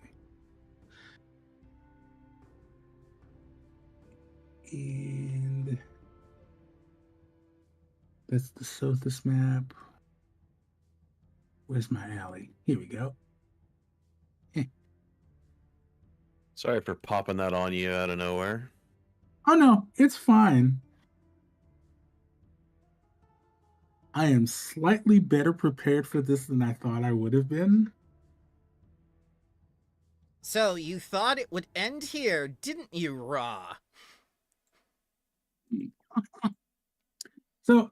And that's the Sothis map. Where's my alley? Here we go. Sorry for popping that on you out of nowhere. Oh no, it's fine. I am slightly better prepared for this than I thought I would have been. So you thought it would end here, didn't you, Raw? So,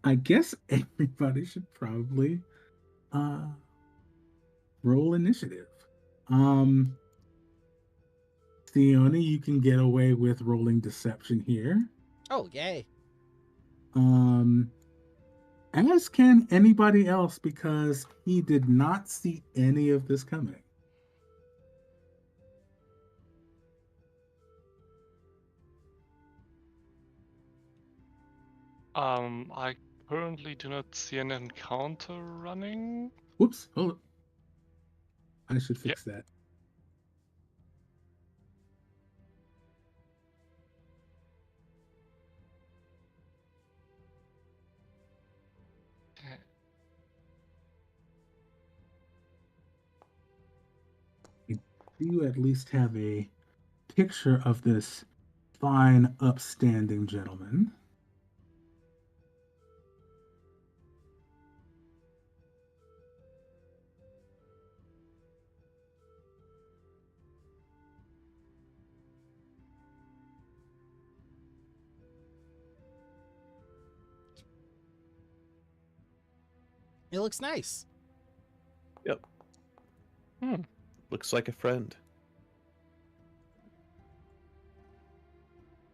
I guess everybody should probably uh roll initiative. Um, Sione, you can get away with rolling deception here. Oh, yay. Um, as can anybody else because he did not see any of this coming. I currently do not see an encounter running. Whoops, hold up. I should fix that. Okay. You at least have a picture of this fine, upstanding gentleman. It looks nice. Yep. Looks like a friend.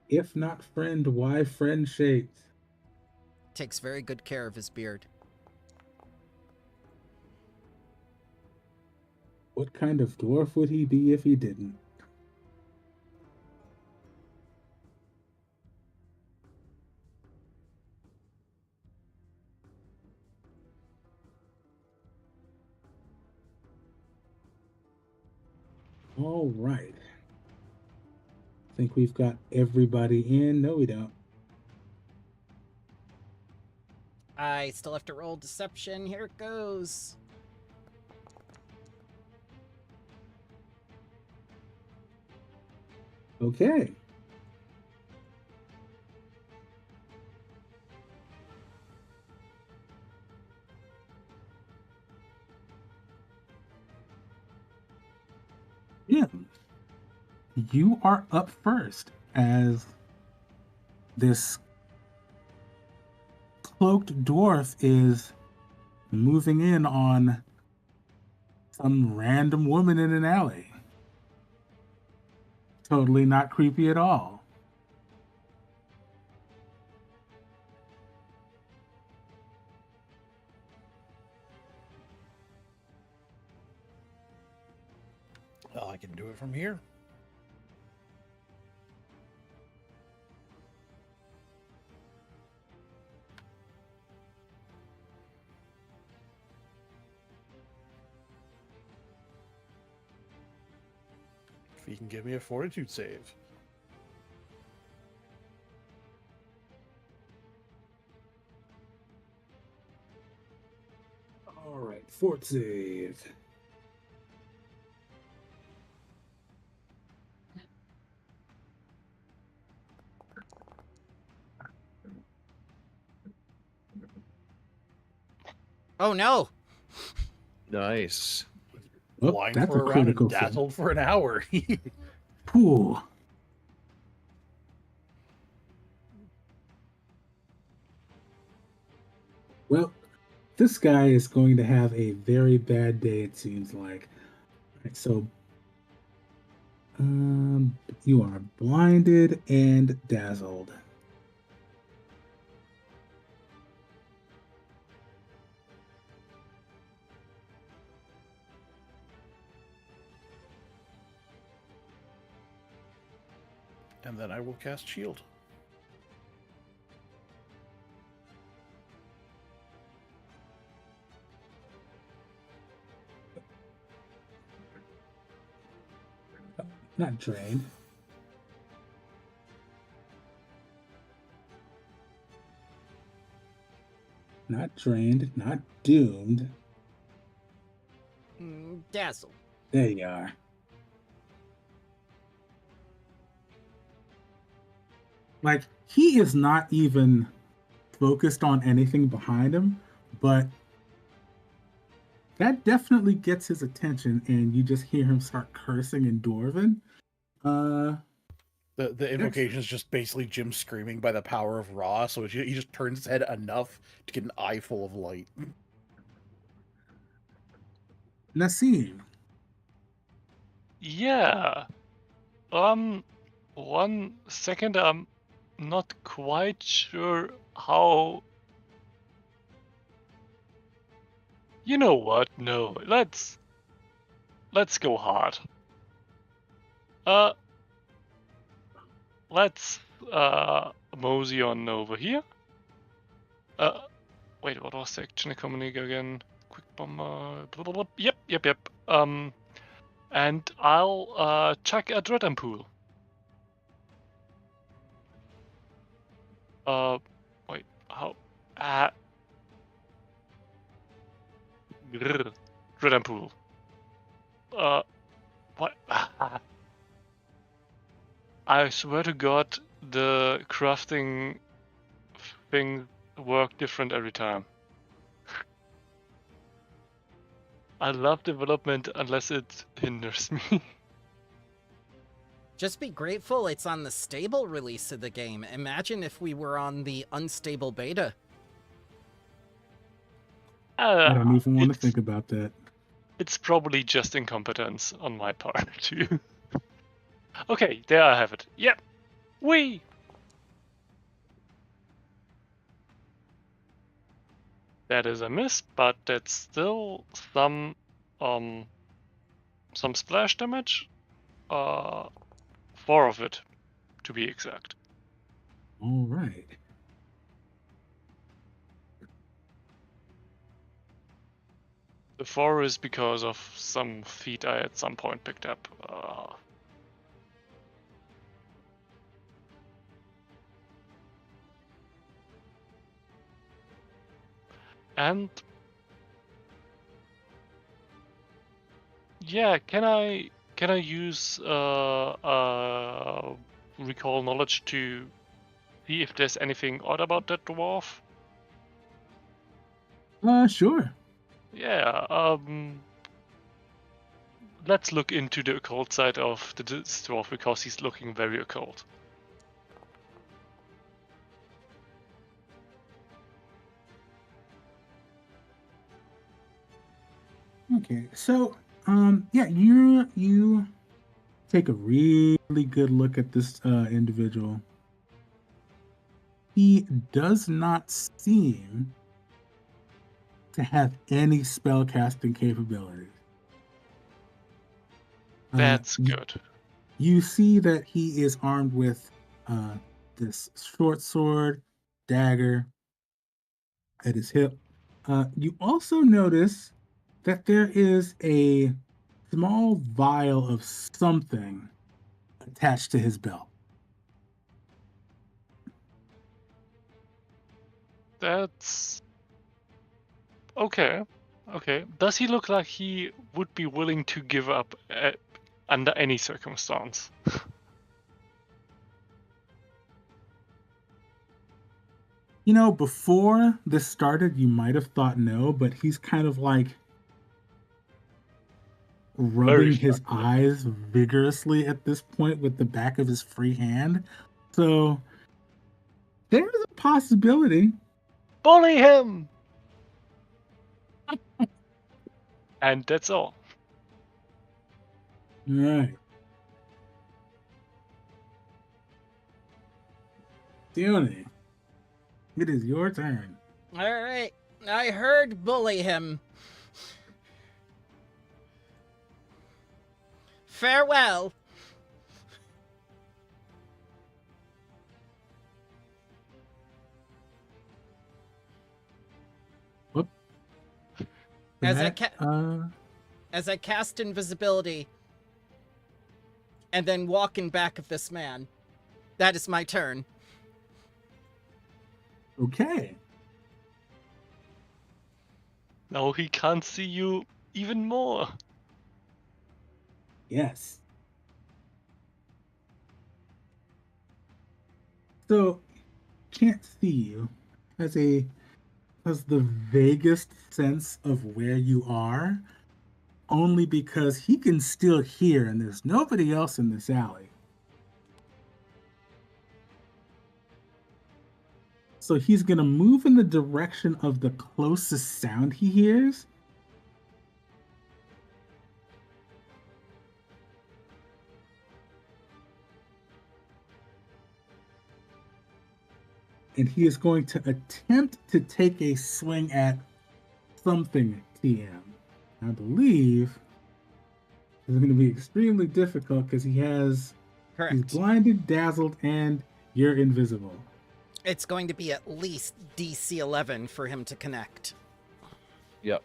If not friend, why friend shaped? Takes very good care of his beard. What kind of dwarf would he be if he didn't? All right. Think we've got everybody in? No, we don't. I still have to roll deception. Here it goes. Okay. Yeah. You are up first as this cloaked dwarf is moving in on some random woman in an alley. Totally not creepy at all. Well, I can do it from here. If you can give me a fortitude save. All right, fort save. Oh no! Nice. Oh, Blind that's for a a round critical and fail. dazzled for an hour. Cool. Well, this guy is going to have a very bad day, it seems like. Right, so, you are blinded and dazzled. And then I will cast shield. Not drained. Not drained, not doomed. Dazzle. There you are. Like, he is not even focused on anything behind him, but that definitely gets his attention, and you just hear him start cursing in Dwarven. The invocation is just basically Jim screaming by the power of Ra, so he just turns his head enough to get an eye full of light. Nassim. Yeah. 1 second. I'm not quite sure how. You know what? No, let's go hard. Let's mosey on over here. Wait, what was the action economy again? Quick bomber. Blah, blah, blah. Yep. And I'll chuck a Dreadam pool. Wait, how? Dreadam pool. What? I swear to God, the crafting thing work different every time. I love development unless it hinders me. Just be grateful it's on the stable release of the game. Imagine if we were on the unstable beta. I don't even want to think about that. It's probably just incompetence on my part too. Okay, there I have it. Yep. Whee! That is a miss, but that's still some splash damage. 4 of it, to be exact. All right. The 4 is because of some feat I at some point picked up. And yeah, can I use recall knowledge to see if there's anything odd about that dwarf? Sure. Yeah. Let's look into the occult side of this dwarf because he's looking very occult. Okay, so yeah, you take a really good look at this individual. He does not seem to have any spell casting capabilities. That's good. You see that he is armed with this short sword, dagger at his hip. You also notice that there is a small vial of something attached to his belt. That's okay. Okay. Does he look like he would be willing to give up under any circumstance? You know, before this started, you might have thought no, but he's kind of like rubbing his eyes vigorously at this point with the back of his free hand. So there's a possibility. Bully him! And that's all. All right. Dione, it is your turn. All right. I heard bully him. Farewell. Whoop. As I cast invisibility and then walk in back of this man. That is my turn. Okay. Now he can't see you even more. Yes. So, can't see you has the vaguest sense of where you are, only because he can still hear and there's nobody else in this alley. So he's going to move in the direction of the closest sound he hears. And he is going to attempt to take a swing at something TM. I believe it's going to be extremely difficult because he's Correct. blinded, dazzled, and you're invisible. It's going to be at least DC 11 for him to connect. Yep.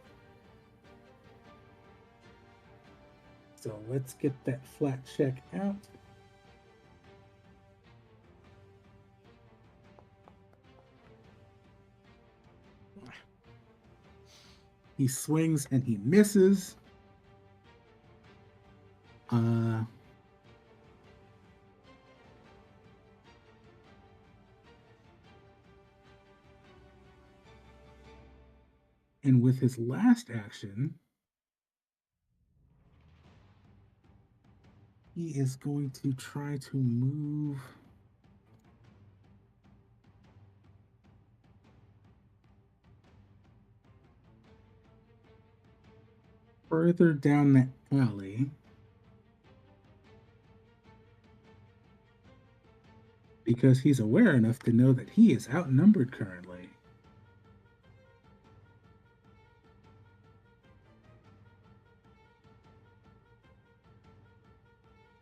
So let's get that flat check out. He swings and he misses. And with his last action, he is going to try to move further down the alley because he's aware enough to know that he is outnumbered currently.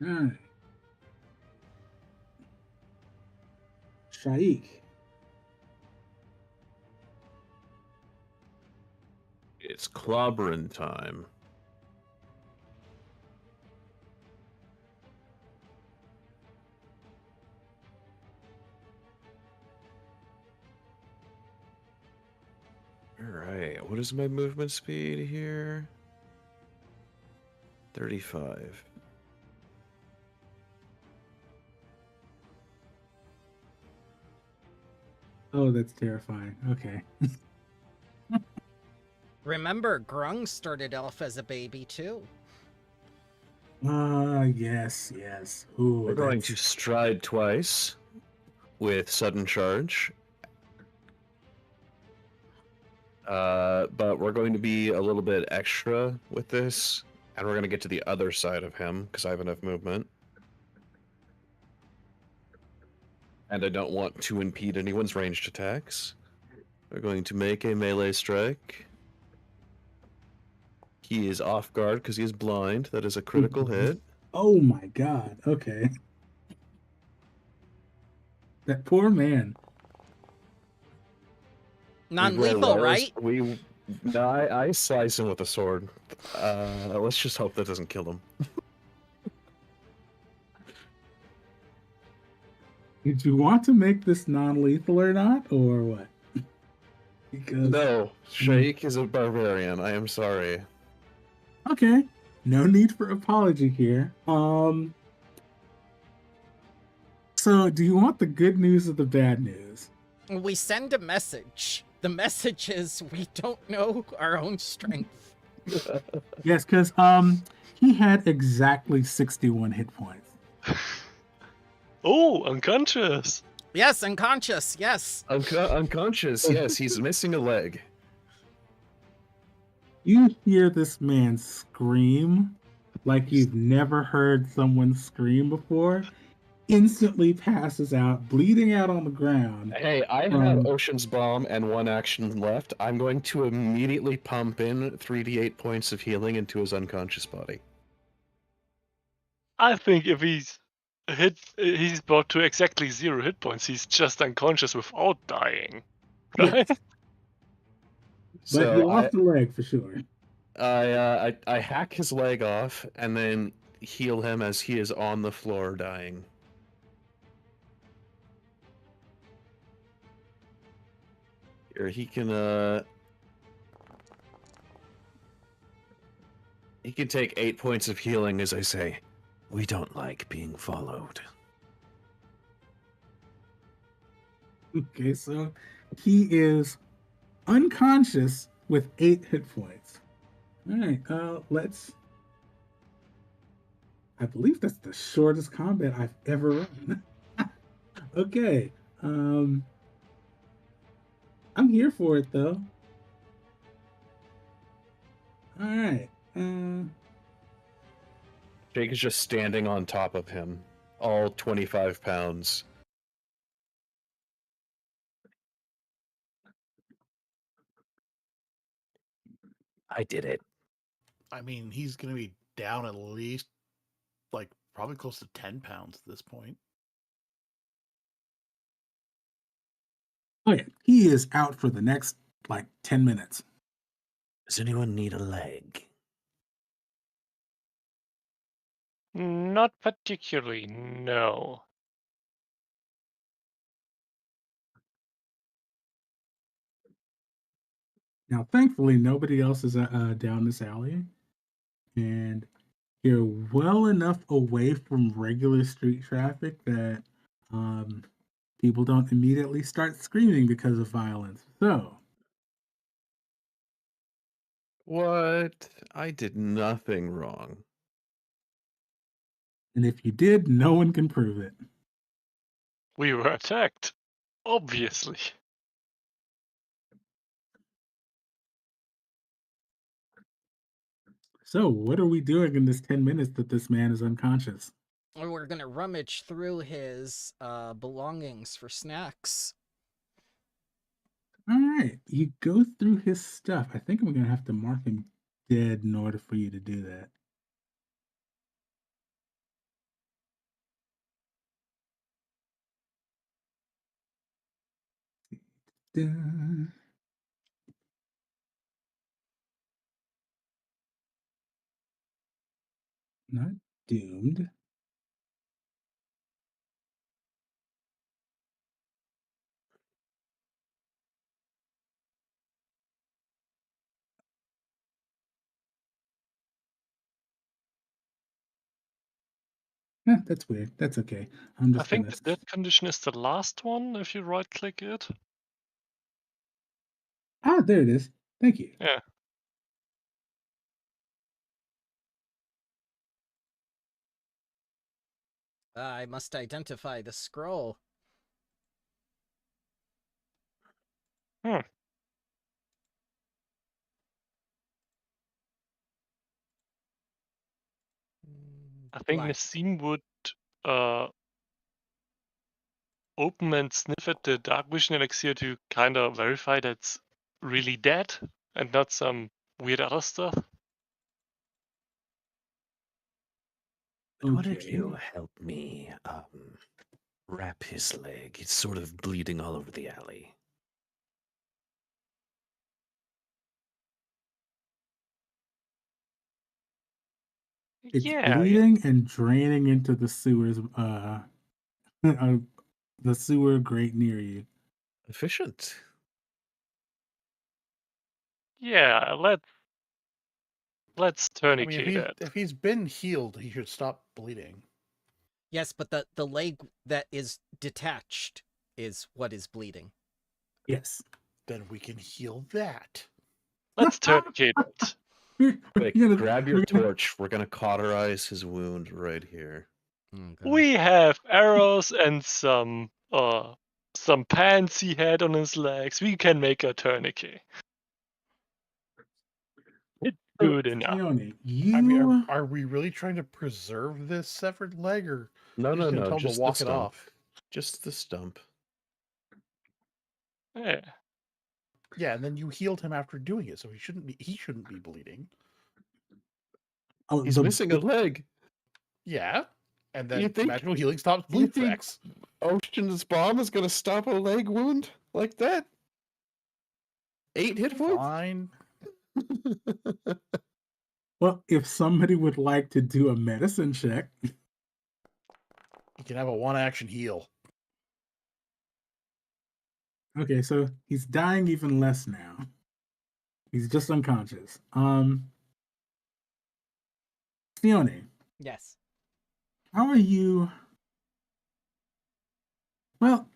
All right. Shaik. It's clobbering time. Alright, what is my movement speed here? 35. Oh, that's terrifying. Okay. Remember, Grung started off as a baby, too. Yes. Ooh, We're going to stride twice with sudden charge. But we're going to be a little bit extra with this, and we're going to get to the other side of him because I have enough movement. And I don't want to impede anyone's ranged attacks. We're going to make a melee strike. He is off guard because he is blind. That is a critical hit. Oh my god. Okay. That poor man. Non-lethal, right? No, I slice him with a sword. Let's just hope that doesn't kill him. Did you want to make this non-lethal or not, or what? Because No, Shaik is a barbarian. I am sorry. okay, no need for apology here. So do you want the good news or the bad news? We send a message. The message is we don't know our own strength. Yes, because he had exactly 61 hit points. Oh, unconscious. Yes, unconscious, yes. Unconscious, yes, he's missing a leg. You hear this man scream like you've never heard someone scream before. Instantly passes out, bleeding out on the ground. Hey, I have From Ocean's Bomb and 1 action left. I'm going to immediately pump in 3d8 points of healing into his unconscious body. I think if he's brought to exactly 0 hit points. He's just unconscious without dying, right? yes, but he So lost a leg for sure. I hack his leg off and then heal him as he is on the floor dying. Here he can take 8 points of healing as I say, we don't like being followed. Okay, so he is unconscious with 8 hit points. All right, let's. I believe that's the shortest combat I've ever run. Okay, I'm here for it though. All right. Jake is just standing on top of him, all 25 pounds. I did it. I mean, he's going to be down at least, like, probably close to 10 pounds at this point. Okay, he is out for the next like 10 minutes. Does anyone need a leg? Not particularly, no. Now, thankfully, nobody else is down this alley, and you're well enough away from regular street traffic that people don't immediately start screaming because of violence. So, What? I did nothing wrong. and if you did, no one can prove it. We were attacked, obviously. So, what are we doing in this 10 minutes that this man is unconscious? Or we're gonna rummage through his belongings for snacks. All right, you go through his stuff. I think I'm going to have to mark him dead in order for you to do that. Dun. Not doomed. That's weird. That's okay. I'm I just think gonna. the death condition is the last one if you right click it. Ah, there it is. Thank you. Yeah. I must identify the scroll. Hmm. I think Black. Nassim would open and sniff at the dark vision elixir to kind of verify that's really dead and not some weird other stuff. One of Okay. you help me wrap his leg. It's sort of bleeding all over the alley. It's Yeah, bleeding and draining into the sewers. The sewer grate near you. Efficient. yeah. Let's I mean, tourniquet it. if he's been healed, he should stop bleeding. Yes, but the leg that is detached is what is bleeding. Yes. Then we can heal that. Let's tourniquet it. Quick, We're gonna- grab your we're gonna- torch. We're gonna cauterize his wound right here. Okay. We have arrows and some pants he had on his legs. We can make a tourniquet. Good enough. Leone, I mean, you are we really trying to preserve this severed leg, or No, you're no, just gonna no. tell him to Just the walk it stump. off? Just the stump. Yeah. Yeah, and then you healed him after doing it, so he shouldn't be bleeding. oh, He's missing a leg. Yeah, and You then think- magical healing stops you bleed think- effects. Ocean's bomb is gonna stop a leg wound like that? 8 hit points? Fine. well, if somebody would like to do a medicine check, He can have a one-action heal. okay, so he's dying even less now. He's just unconscious. Leone, Yes. how are you? Well,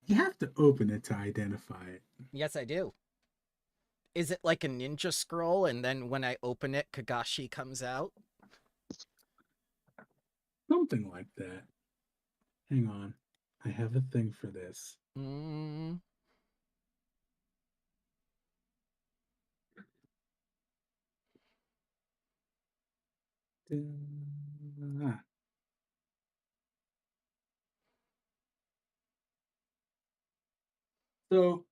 you have to open it to identify it. Yes, I do. Is it like a ninja scroll, and then when I open it, Kagashi comes out? Something like that. Hang on. I have a thing for this. Mm, Ah. So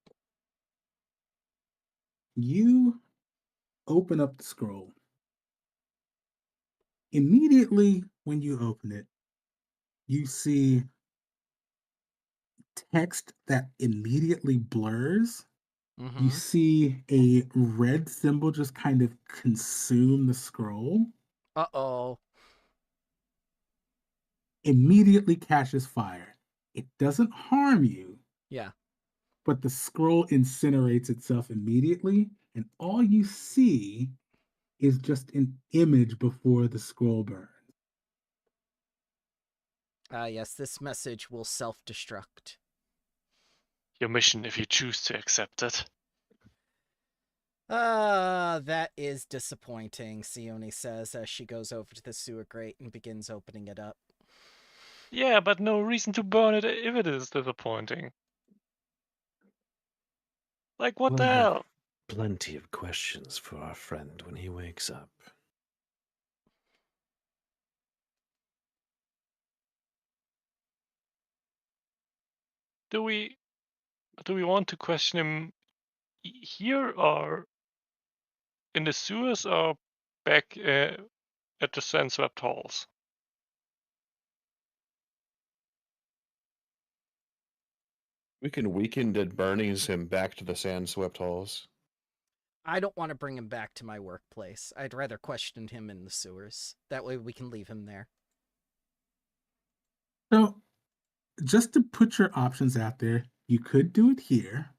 you open up the scroll. Immediately when you open it, you see text that immediately blurs. You mm-hmm. see a red symbol just kind of consume the scroll. Uh-oh. Immediately catches fire. It doesn't harm you, Yeah. but the scroll incinerates itself immediately, and all you see is just an image before the scroll burns. Yes, this message will self-destruct. Your mission if you choose to accept it. That is disappointing, Sione says as she goes over to the sewer grate and begins opening it up. Yeah, but no reason to burn it if it is disappointing. Like, what We'll the have hell? plenty of questions for our friend when he wakes up. Do we want to question him here or in the sewers or back at the sand-swept halls? We can weaken Dead Bernie's him back to the sand-swept halls. I don't want to bring him back to my workplace. I'd rather question him in the sewers. That way we can leave him there. So, just to put your options out there, you could do it here.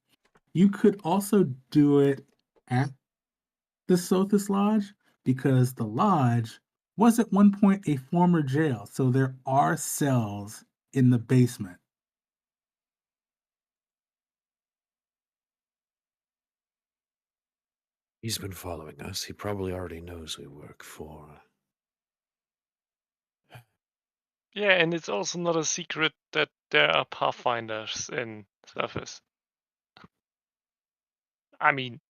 You could also do it at the Sothis Lodge because the lodge was at one point a former jail. So there are cells in the basement. He's been following us. He probably already knows we work for. Yeah, and it's also not a secret that there are pathfinders in Surface. I mean,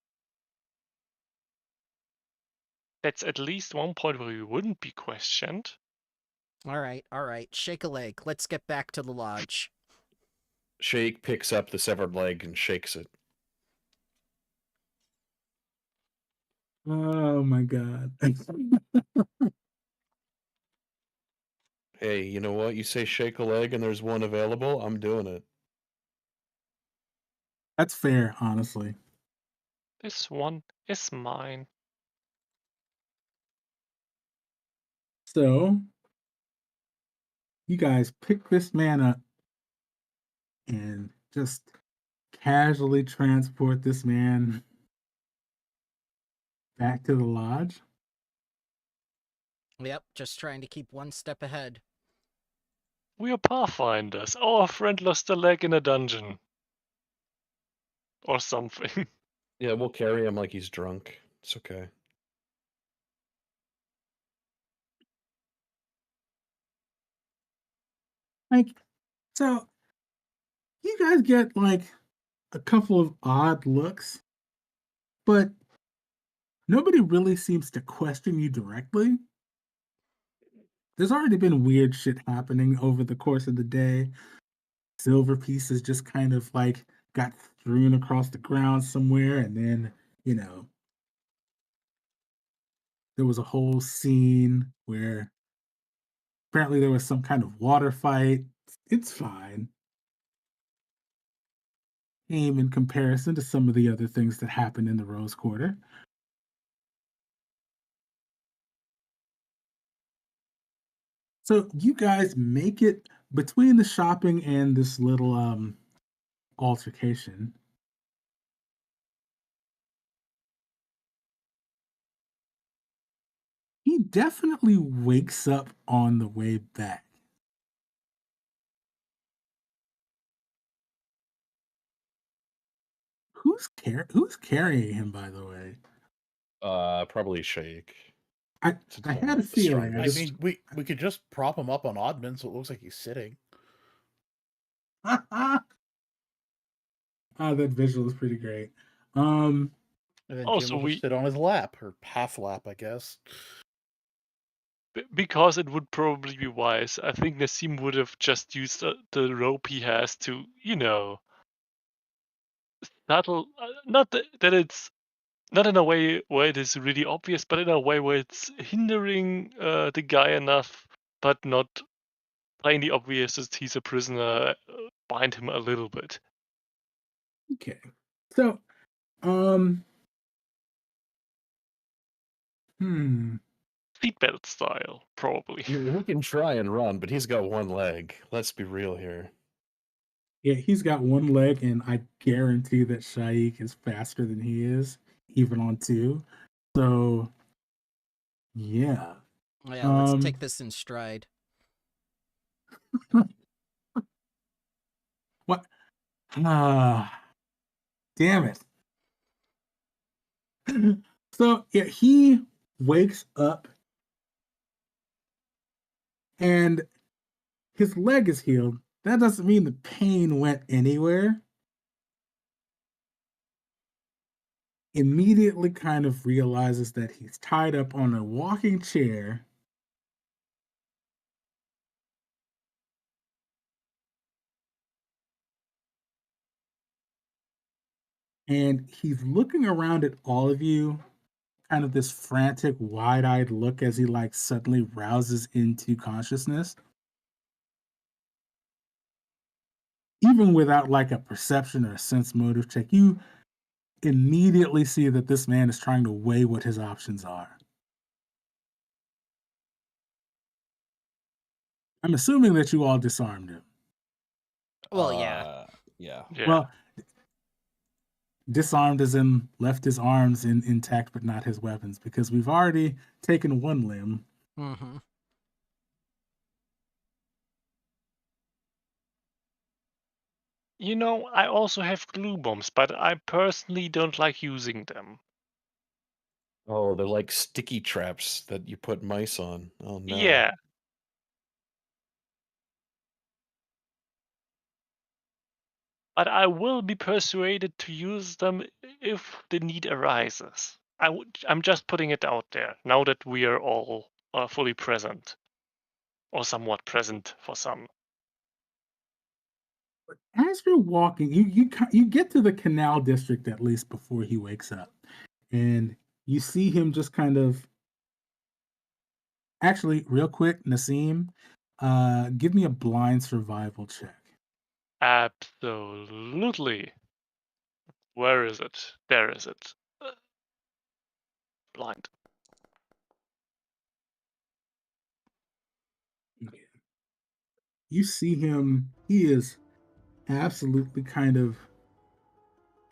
that's at least one point where we wouldn't be questioned. All right. Shake a leg. Let's get back to the lodge. Shake picks up the severed leg and shakes it. Oh my god. Hey, you know what? You say shake a leg and there's one available, I'm doing it. That's fair, honestly. This one is mine. So, you guys pick this man up and just casually transport this man back to the lodge. Yep, just trying to keep one step ahead. We are pathfinders. Our friend lost a leg in a dungeon. Or something. Yeah, we'll carry him like he's drunk. It's okay. Like, so you guys get like a couple of odd looks, but nobody really seems to question you directly. There's already been weird shit happening over the course of the day. Silver pieces just kind of like got strewn across the ground somewhere, and then, you know, there was a whole scene where apparently there was some kind of water fight. It's fine. Tame in comparison to some of the other things that happened in the Rose Quarter. So you guys make it between the shopping and this little altercation. He definitely wakes up on the way back. Who's carrying him, by the way? Probably Shake. I Since I I'm had a the feeling. I I strongest. just mean, we could just prop him up on Oddman, so it looks like he's sitting. ah, that visual is pretty great. Um, And then Jim Also, will just sit on his lap, or half lap, I guess. because it would probably be wise, I think Nassim would have just used the rope he has to, subtle. Not that it's not in a way where it is really obvious, but in a way where it's hindering the guy enough, but not plainly obvious that he's a prisoner. Bind him a little bit. okay. So, um, hmm. Seatbelt style, probably. He can try and run, but he's got one leg. Let's be real here. Yeah, he's got one leg, and I guarantee that Shaik is faster than he is, even on two. So, yeah. Yeah, let's Um, take this in stride. what? Ah, damn it. So, yeah, he wakes up and his leg is healed. That doesn't mean the pain went anywhere. Immediately kind of realizes that he's tied up on a walking chair. And he's looking around at all of you, kind of this frantic, wide-eyed look as he like suddenly rouses into consciousness. Even without like a perception or a sense motive check, you immediately see that this man is trying to weigh what his options are. I'm assuming that you all disarmed him. Well, yeah. Yeah. Yeah. Well, disarmed as in left his arms intact but not his weapons, because we've already taken one limb. Mm-hmm. I also have glue bombs, but I personally don't like using them. Oh, they're like sticky traps that you put mice on. Oh no. Yeah. But I will be persuaded to use them if the need arises. I'm just putting it out there, now that we are all fully present. Or somewhat present for some. As you're walking, you get to the canal district at least before he wakes up, and you see him just kind of. Actually, real quick, Nassim, give me a blind survival check. Absolutely. Where is it? There is it. Blind. Okay. You see him; he is absolutely kind of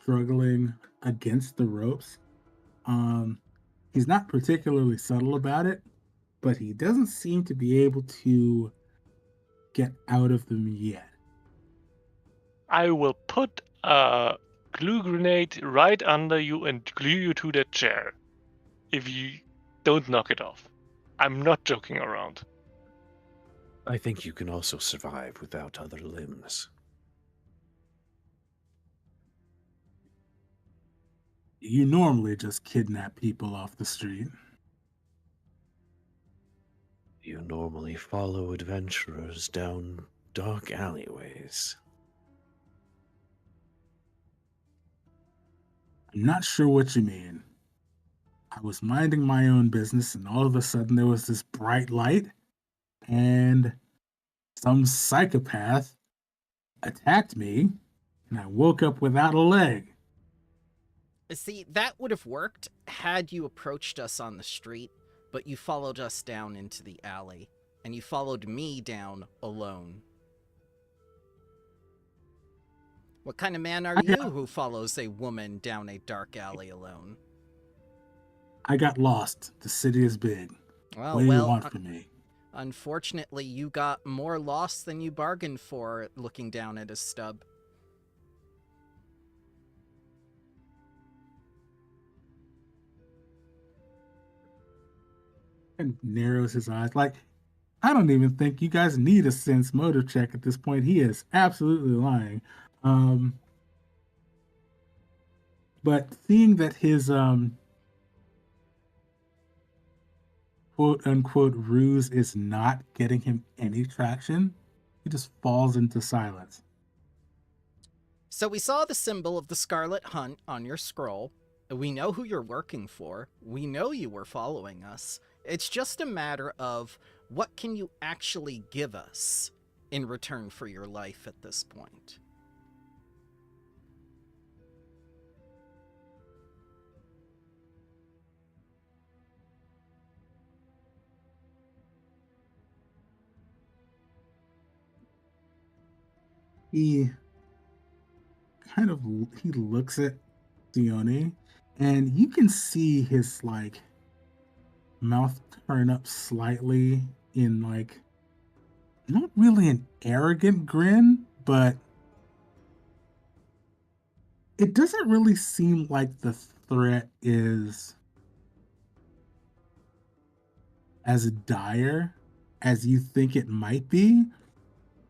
struggling against the ropes. Um, he's not particularly subtle about it, but he doesn't seem to be able to get out of them yet. I will put a glue grenade right under you and glue you to that chair. If you don't knock it off. I'm not joking around. I think you can also survive without other limbs. You normally just kidnap people off the street. You normally follow adventurers down dark alleyways. I'm not sure what you mean. I was minding my own business, and all of a sudden there was this bright light, and some psychopath attacked me, and I woke up without a leg. See, that would have worked had you approached us on the street, but you followed us down into the alley, and you followed me down alone. What kind of man are I you who follows a woman down a dark alley alone? I got lost. The city is big. What do you want from me? Unfortunately, you got more lost than you bargained for looking down at his stub. And narrows his eyes. Like, I don't even think you guys need a sense motive check at this point. He is absolutely lying. But seeing that his quote unquote ruse is not getting him any traction, he just falls into silence. So we saw the symbol of the Scarlet Hunt on your scroll. We know who you're working for. We know you were following us. It's just a matter of what can you actually give us in return for your life at this point. He kind of he looks at Sione, and you can see his like mouth turn up slightly in like not really an arrogant grin, but it doesn't really seem like the threat is as dire as you think it might be,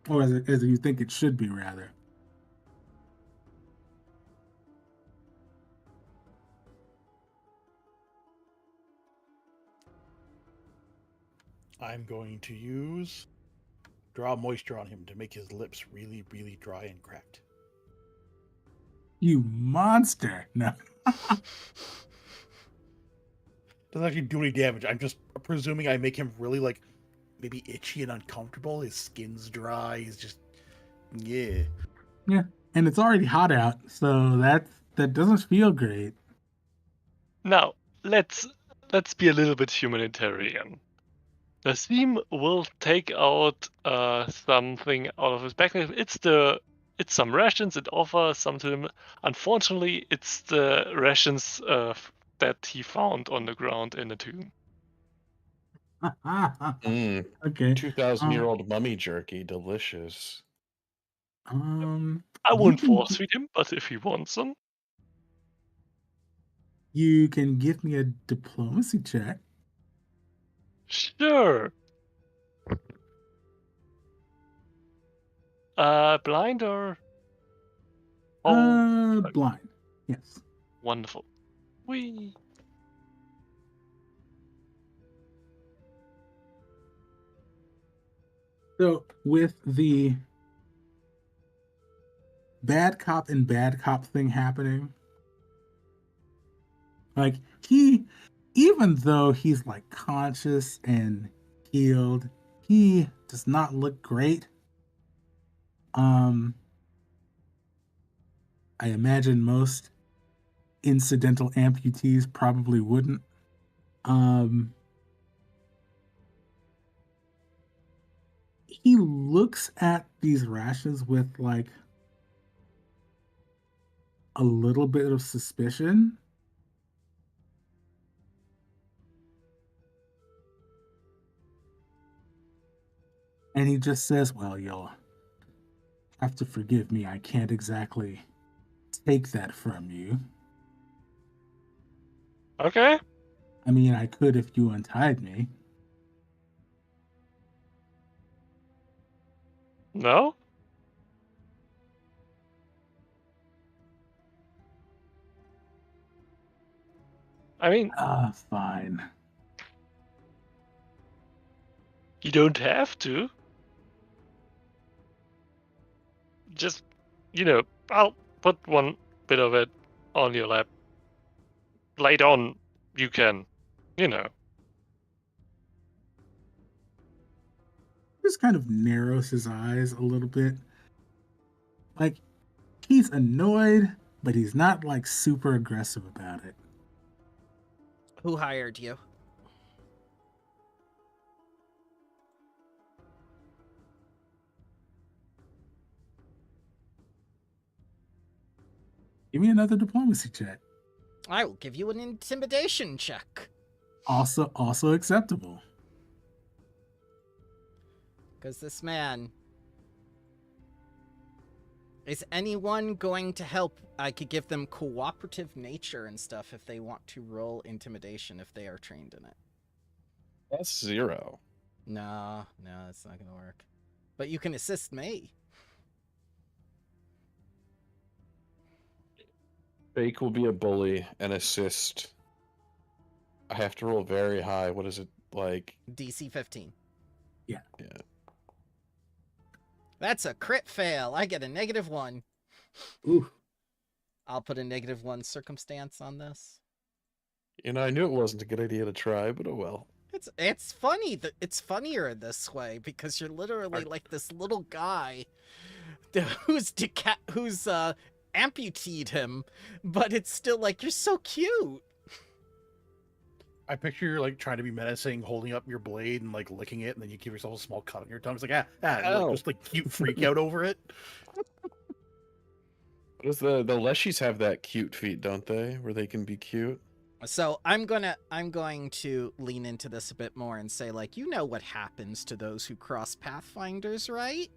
or as you think it should be, rather. I'm going to use draw moisture on him to make his lips really, really dry and cracked. You monster! No. Doesn't actually do any damage. I'm just presuming I make him really like maybe itchy and uncomfortable. His skin's dry. He's just yeah. Yeah, and it's already hot out, so that doesn't feel great. Now, let's be a little bit humanitarian. Nassim will take out something out of his backpack. It's some rations. It offers some to him. Unfortunately, it's the rations that he found on the ground in the tomb. Mm, Okay. 2,000-year-old mummy jerky, delicious. I You won't can force feed him, but if he wants some, you can give me a diplomacy check. sure. Blind or Blind. Yes. wonderful. Whee. So with the bad cop and bad cop thing happening, like he, even though he's like conscious and healed, he does not look great. Um, I imagine most incidental amputees probably wouldn't. Um, he looks at these rations with like a little bit of suspicion. And he just says, well, you'll have to forgive me. I can't exactly take that from you. Okay. I mean, I could if you untied me. No? I mean, Fine. you don't have to. Just, I'll put one bit of it on your lap. Later on, you can, you know. Just kind of narrows his eyes a little bit. Like, he's annoyed, but he's not like super aggressive about it. Who hired you? Give me another diplomacy check. I will give you an intimidation check. Also acceptable. Because this man... Is anyone going to help? I could give them cooperative nature and stuff if they want to roll intimidation if they are trained in it. That's 0. No, that's not going to work. But you can assist me. Fake will be a bully and assist. I have to roll very high. What is it like? DC 15. Yeah. That's a crit fail. I get a -1. Ooh. I'll put a -1 circumstance on this. I knew it wasn't a good idea to try, but oh well. It's funny that it's funnier this way because you're literally like this little guy who's amputated him, but it's still like you're so cute. I picture you're like trying to be menacing, holding up your blade and like licking it, and then you give yourself a small cut on your tongue. It's like Ow. just like cute freak out over it. Does the Leshies have that cute feet, don't they? Where they can be cute? So I'm going to lean into this a bit more and say, like, you know what happens to those who cross Pathfinders, right?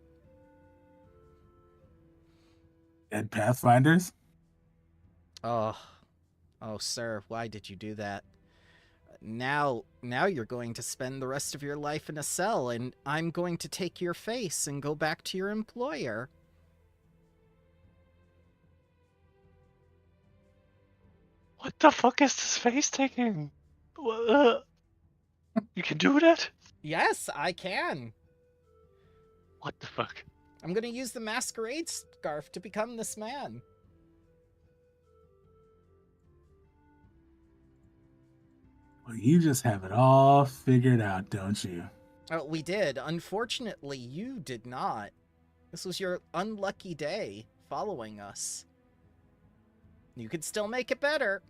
Dead Pathfinders? Oh, sir, why did you do that? Now you're going to spend the rest of your life in a cell, and I'm going to take your face and go back to your employer. What the fuck is this face taking? You can do that? Yes, I can. What the fuck? I'm going to use the masquerade scarf to become this man. Well, you just have it all figured out, don't you? Oh, we did. Unfortunately, you did not. This was your unlucky day following us. You could still make it better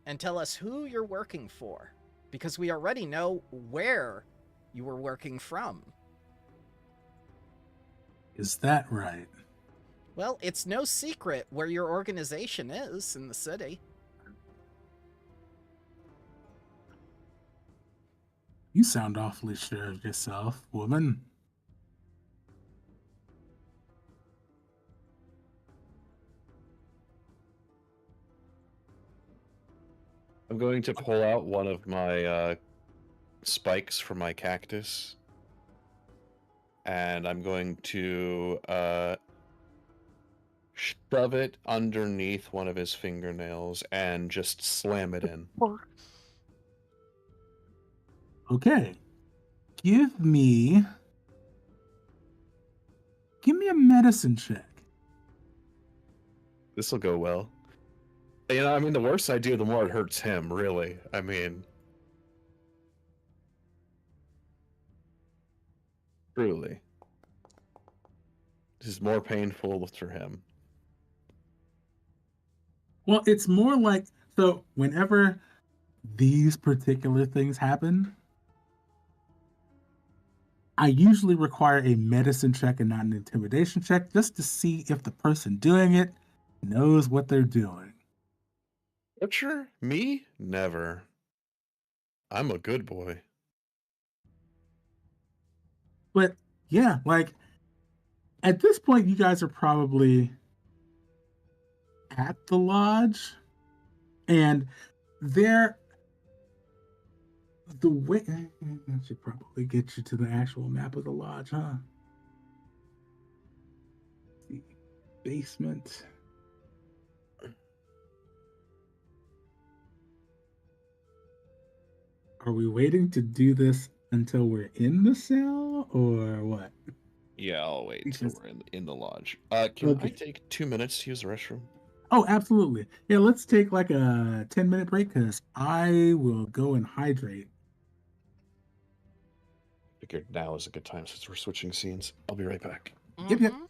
and tell us who you're working for, because we already know where you were working from. Is that right? Well, it's no secret where your organization is in the city. You sound awfully sure of yourself, woman. I'm going to pull out one of my spikes from my cactus. And I'm going to shove it underneath one of his fingernails and just slam it in. Okay. Give me a medicine check. This will go well. I mean, the worse I do, the more it hurts him, really. I mean... Truly. This is more painful for him. Well, it's more like, so whenever these particular things happen, I usually require a medicine check and not an intimidation check just to see if the person doing it knows what they're doing. Butcher? Me? Never. I'm a good boy. But yeah, like at this point, you guys are probably at the lodge, and the way I should probably get you to the actual map of the lodge, huh? The basement. Are we waiting to do this until we're in the cell or what? Yeah, I'll wait until Because- we're in the lodge. Can I Okay. take 2 minutes to use the restroom? Oh, absolutely. Yeah, let's take like a 10-minute break because I will go and hydrate. Figured now is a good time since we're switching scenes. I'll be right back. Yep, yep. Mm-hmm.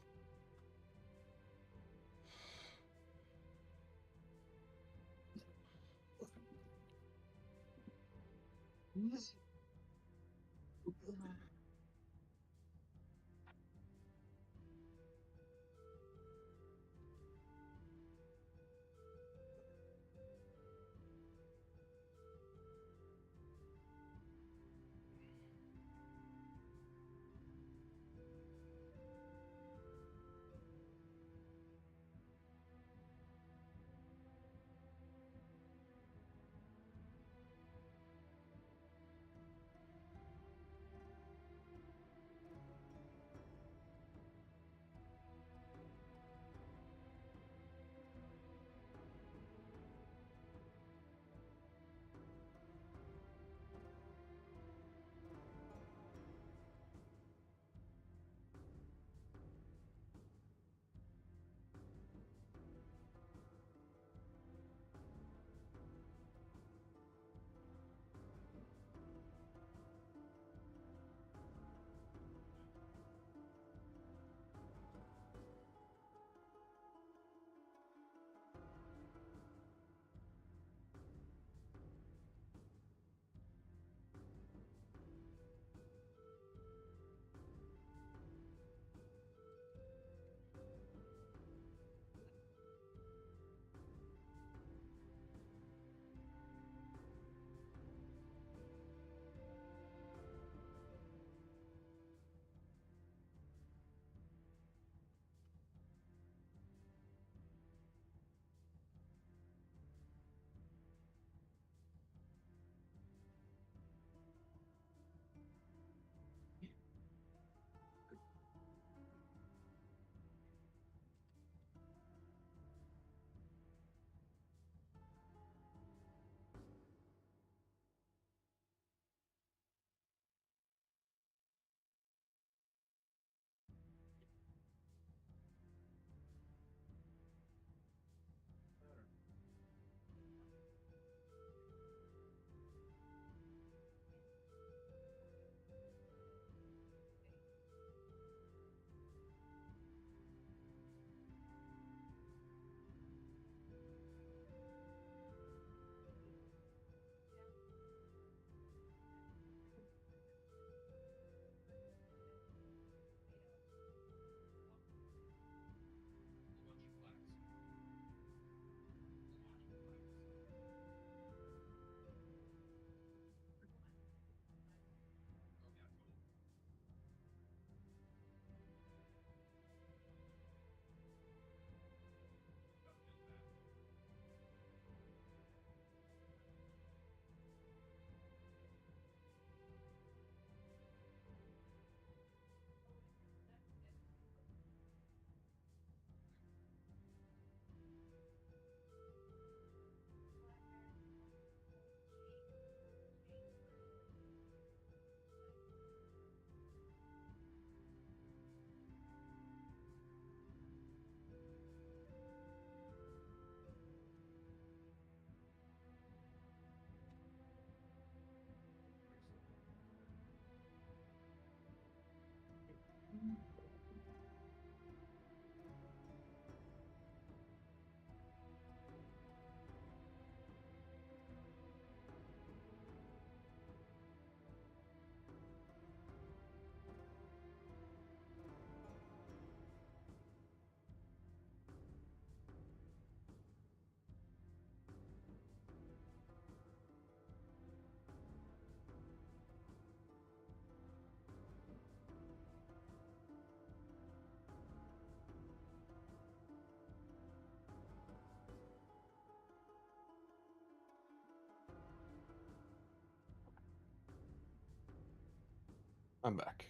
I'm back.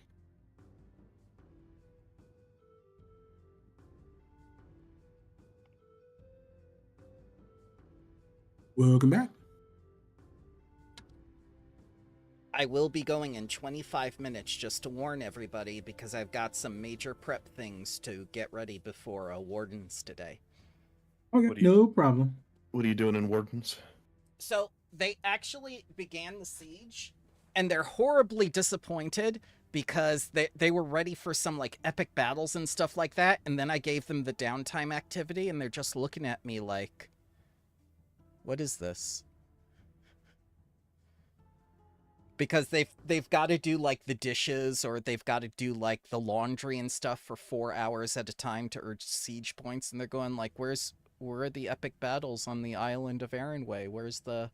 Welcome back. I will be going in 25 minutes just to warn everybody because I've got some major prep things to get ready before Wardens today. Okay, What do you- no problem. What are you doing in Wardens? So they actually began the siege, and they're horribly disappointed because they were ready for some like epic battles and stuff like that, and then I gave them the downtime activity, and they're just looking at me like, "What is this?" Because they've got to do like the dishes, or they've got to do like the laundry and stuff for 4 hours at a time to urge siege points, and they're going like, where are the epic battles on the island of Aaronway? Where's the,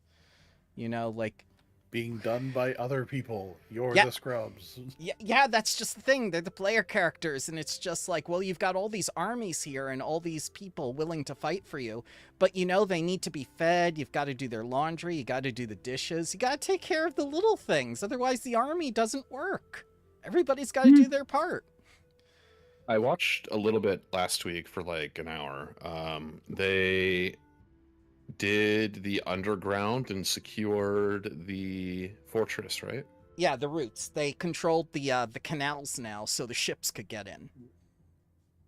like, Being done by other people. You're Yeah. the scrubs. yeah, that's just the thing. They're the player characters, and it's just like, well, you've got all these armies here and all these people willing to fight for you, but they need to be fed. You've got to do their laundry. You got to do the dishes. You got to take care of the little things. Otherwise, the army doesn't work. Everybody's got to do their part. I watched a little bit last week for like an hour. They did the underground and secured the fortress, right? Yeah, the routes. They controlled the canals now, so the ships could get in.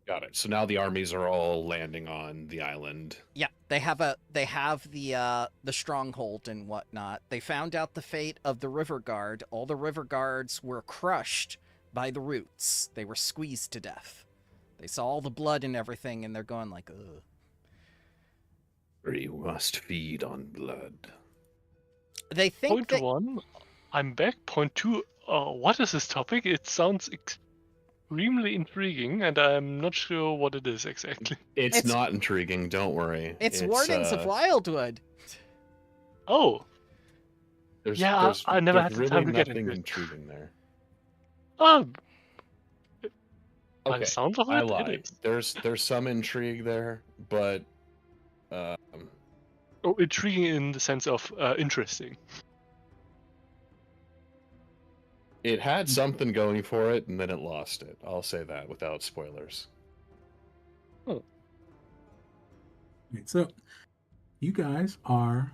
Got it. So now the armies are all landing on the island. Yeah, they have the stronghold and whatnot. They found out the fate of the river guard. All the river guards were crushed by the roots. They were squeezed to death. They saw all the blood and everything, and they're going like, ugh. We must feed on blood. They think Point that 1, I'm back. Point 2, what is this topic? It sounds extremely intriguing, and I'm not sure what it is exactly. It's It's- not intriguing, don't worry. it's Wardens of Wildwood. Oh, There's, Yeah, there's, I never there's had the really time to get nothing into it. intriguing there. By Okay, the sound of I it, it lied. is. There's some intrigue there, but Oh, intriguing in the sense of interesting. it had something going for it, and then it lost it. I'll say that without spoilers. Okay, so you guys are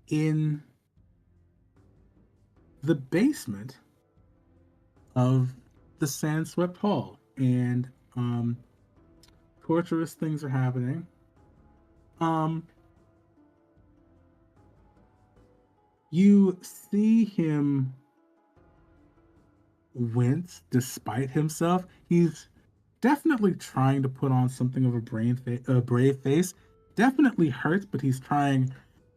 in the basement of the Sandswept Hall, and torturous things are happening. You see him wince despite himself. He's definitely trying to put on something of a brave face. Definitely hurts, but he's trying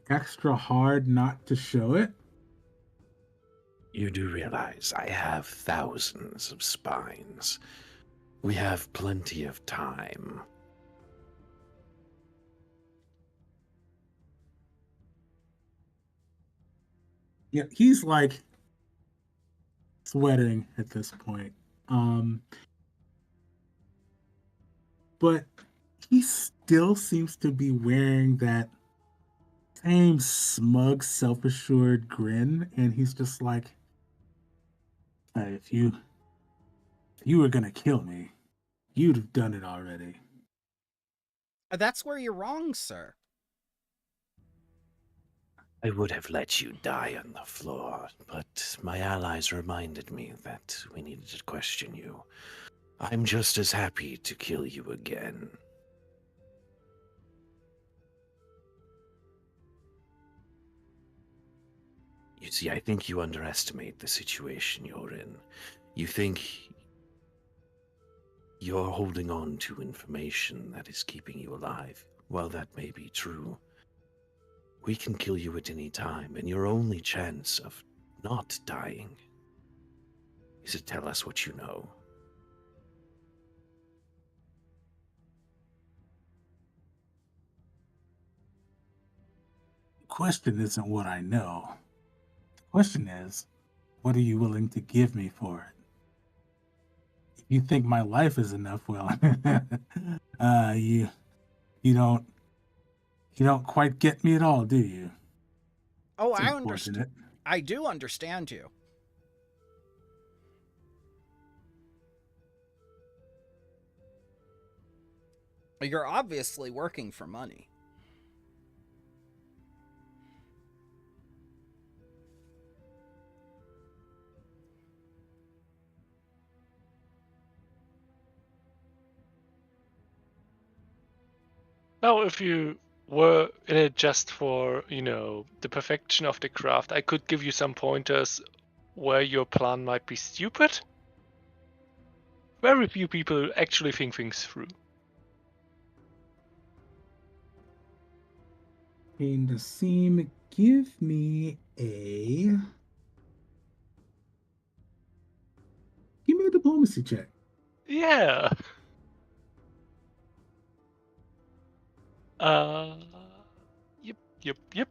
extra hard not to show it. You do realize I have thousands of spines. We have plenty of time. Yeah, he's like sweating at this point. But he still seems to be wearing that same smug, self-assured grin, and he's just like, if you were gonna kill me, you'd have done it already. That's where you're wrong, sir. I would have let you die on the floor, but my allies reminded me that we needed to question you. I'm just as happy to kill you again. You see, I think you underestimate the situation you're in. You think you're holding on to information that is keeping you alive. Well, that may be true. We can kill you at any time, and your only chance of not dying is to tell us what you know. The question isn't what I know. The question is, what are you willing to give me for it? If you think my life is enough, well, you don't quite get me at all, do you? Oh, It's I understand. unfortunate. I do understand you. You're obviously working for money. Now, if you were in it just for, the perfection of the craft, I could give you some pointers where your plan might be stupid. Very few people actually think things through. In the seam, give me a diplomacy check. Yeah. Uh, yep.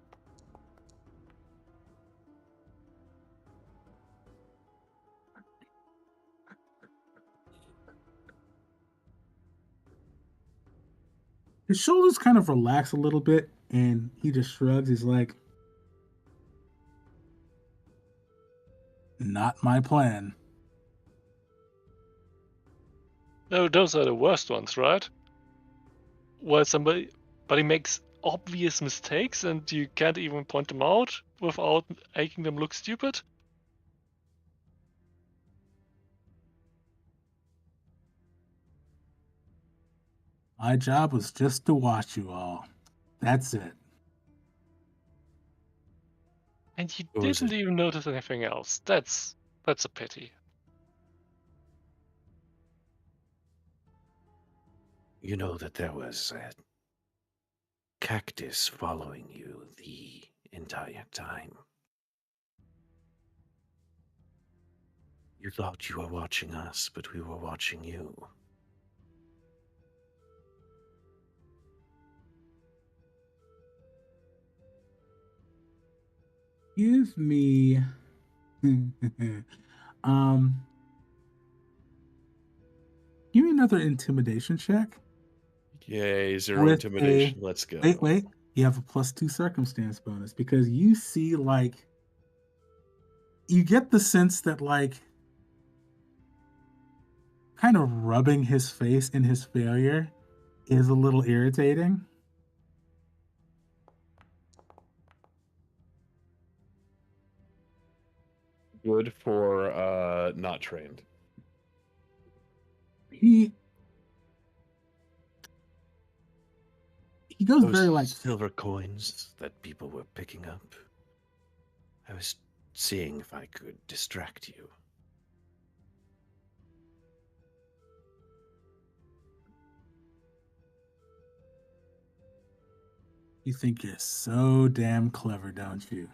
His shoulders kind of relax a little bit, and he just shrugs. He's like, "Not my plan." No, those are the worst ones, right? Where somebody makes obvious mistakes and you can't even point them out without making them look stupid. My job was just to watch you all. That's it. And you Or was didn't it- even notice anything else. That's a pity. You know that there was a cactus following you the entire time. You thought you were watching us, but we were watching you. Give me um give me another intimidation check Yay, zero with intimidation. Let's go. wait. You have a +2 circumstance bonus because you see you get the sense that kind of rubbing his face in his failure is a little irritating. Good for not trained. He goes Those very silver coins that people were picking up. I was seeing if I could distract you. you think you're so damn clever, don't you?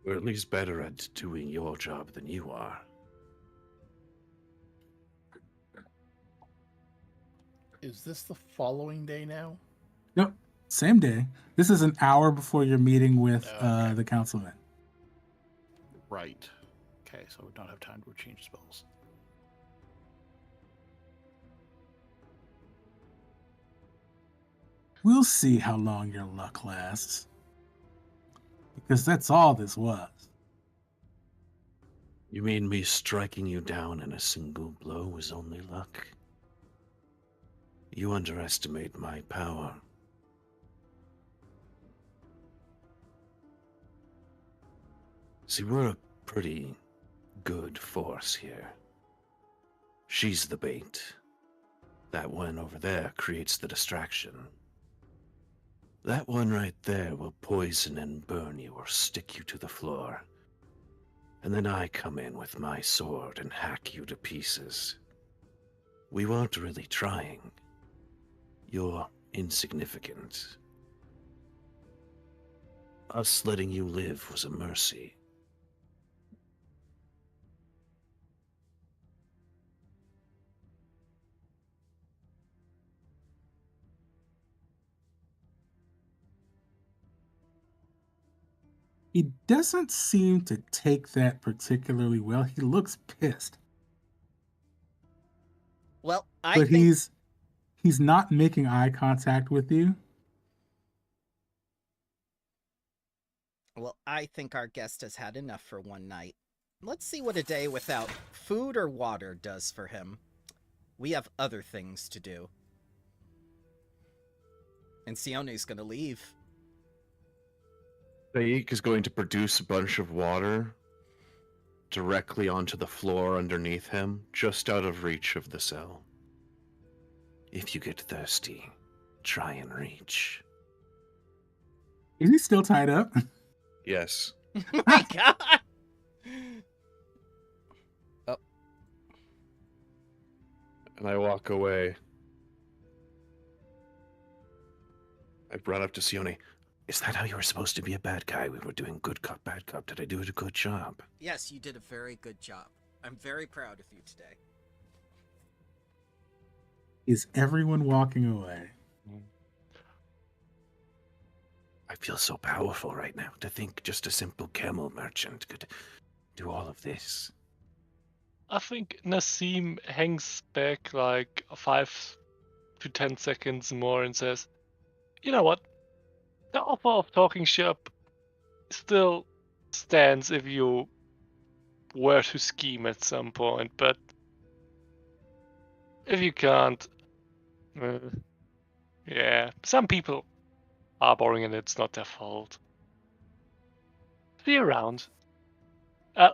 We're at least better at doing your job than you are. Is this the following day now? Nope. Same day. This is an hour before your meeting with Okay. the councilman. Right. Okay, so we don't have time to change spells. We'll see how long your luck lasts. Because that's all this was. You mean me striking you down in a single blow was only luck? You underestimate my power. See, we're a pretty good force here. She's the bait. That one over there creates the distraction. That one right there will poison and burn you or stick you to the floor. And then I come in with my sword and hack you to pieces. We weren't really trying. You're insignificant. Us letting you live was a mercy. He doesn't seem to take that particularly well. He looks pissed. Well, But he's not making eye contact with you. Well, I think our guest has had enough for one night. Let's see what a day without food or water does for him. We have other things to do. And Sione's gonna leave. Baek is going to produce a bunch of water directly onto the floor underneath him, just out of reach of the cell. If you get thirsty, try and reach. Is he still tied up? Yes. Oh my god! And I walk away. I brought up to Sione. Is that how you were supposed to be a bad guy? We were doing good cop, bad cop. Did I do a good job? Yes, you did a very good job. I'm very proud of you today. Is everyone walking away? I feel so powerful right now to think just a simple camel merchant could do all of this. I think Nassim hangs back like 5 to 10 seconds more and says, "You know what? The offer of talking shop still stands if you were to scheme at some point, but if you can't, uh, yeah, some people are boring and it's not their fault. See you around.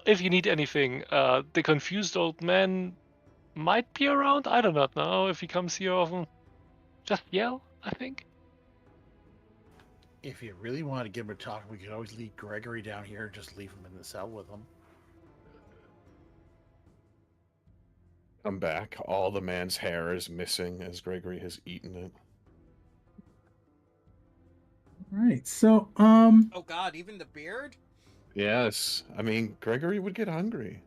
If you need anything, the confused old man might be around. I do not know if he comes here often. Just yell, I think." If you really want to give him a talk, we could always leave Gregory down here and just leave him in the cell with him. Come back. All the man's hair is missing as Gregory has eaten it. All right. So, Oh god, even the beard? Yes. I mean, Gregory would get hungry.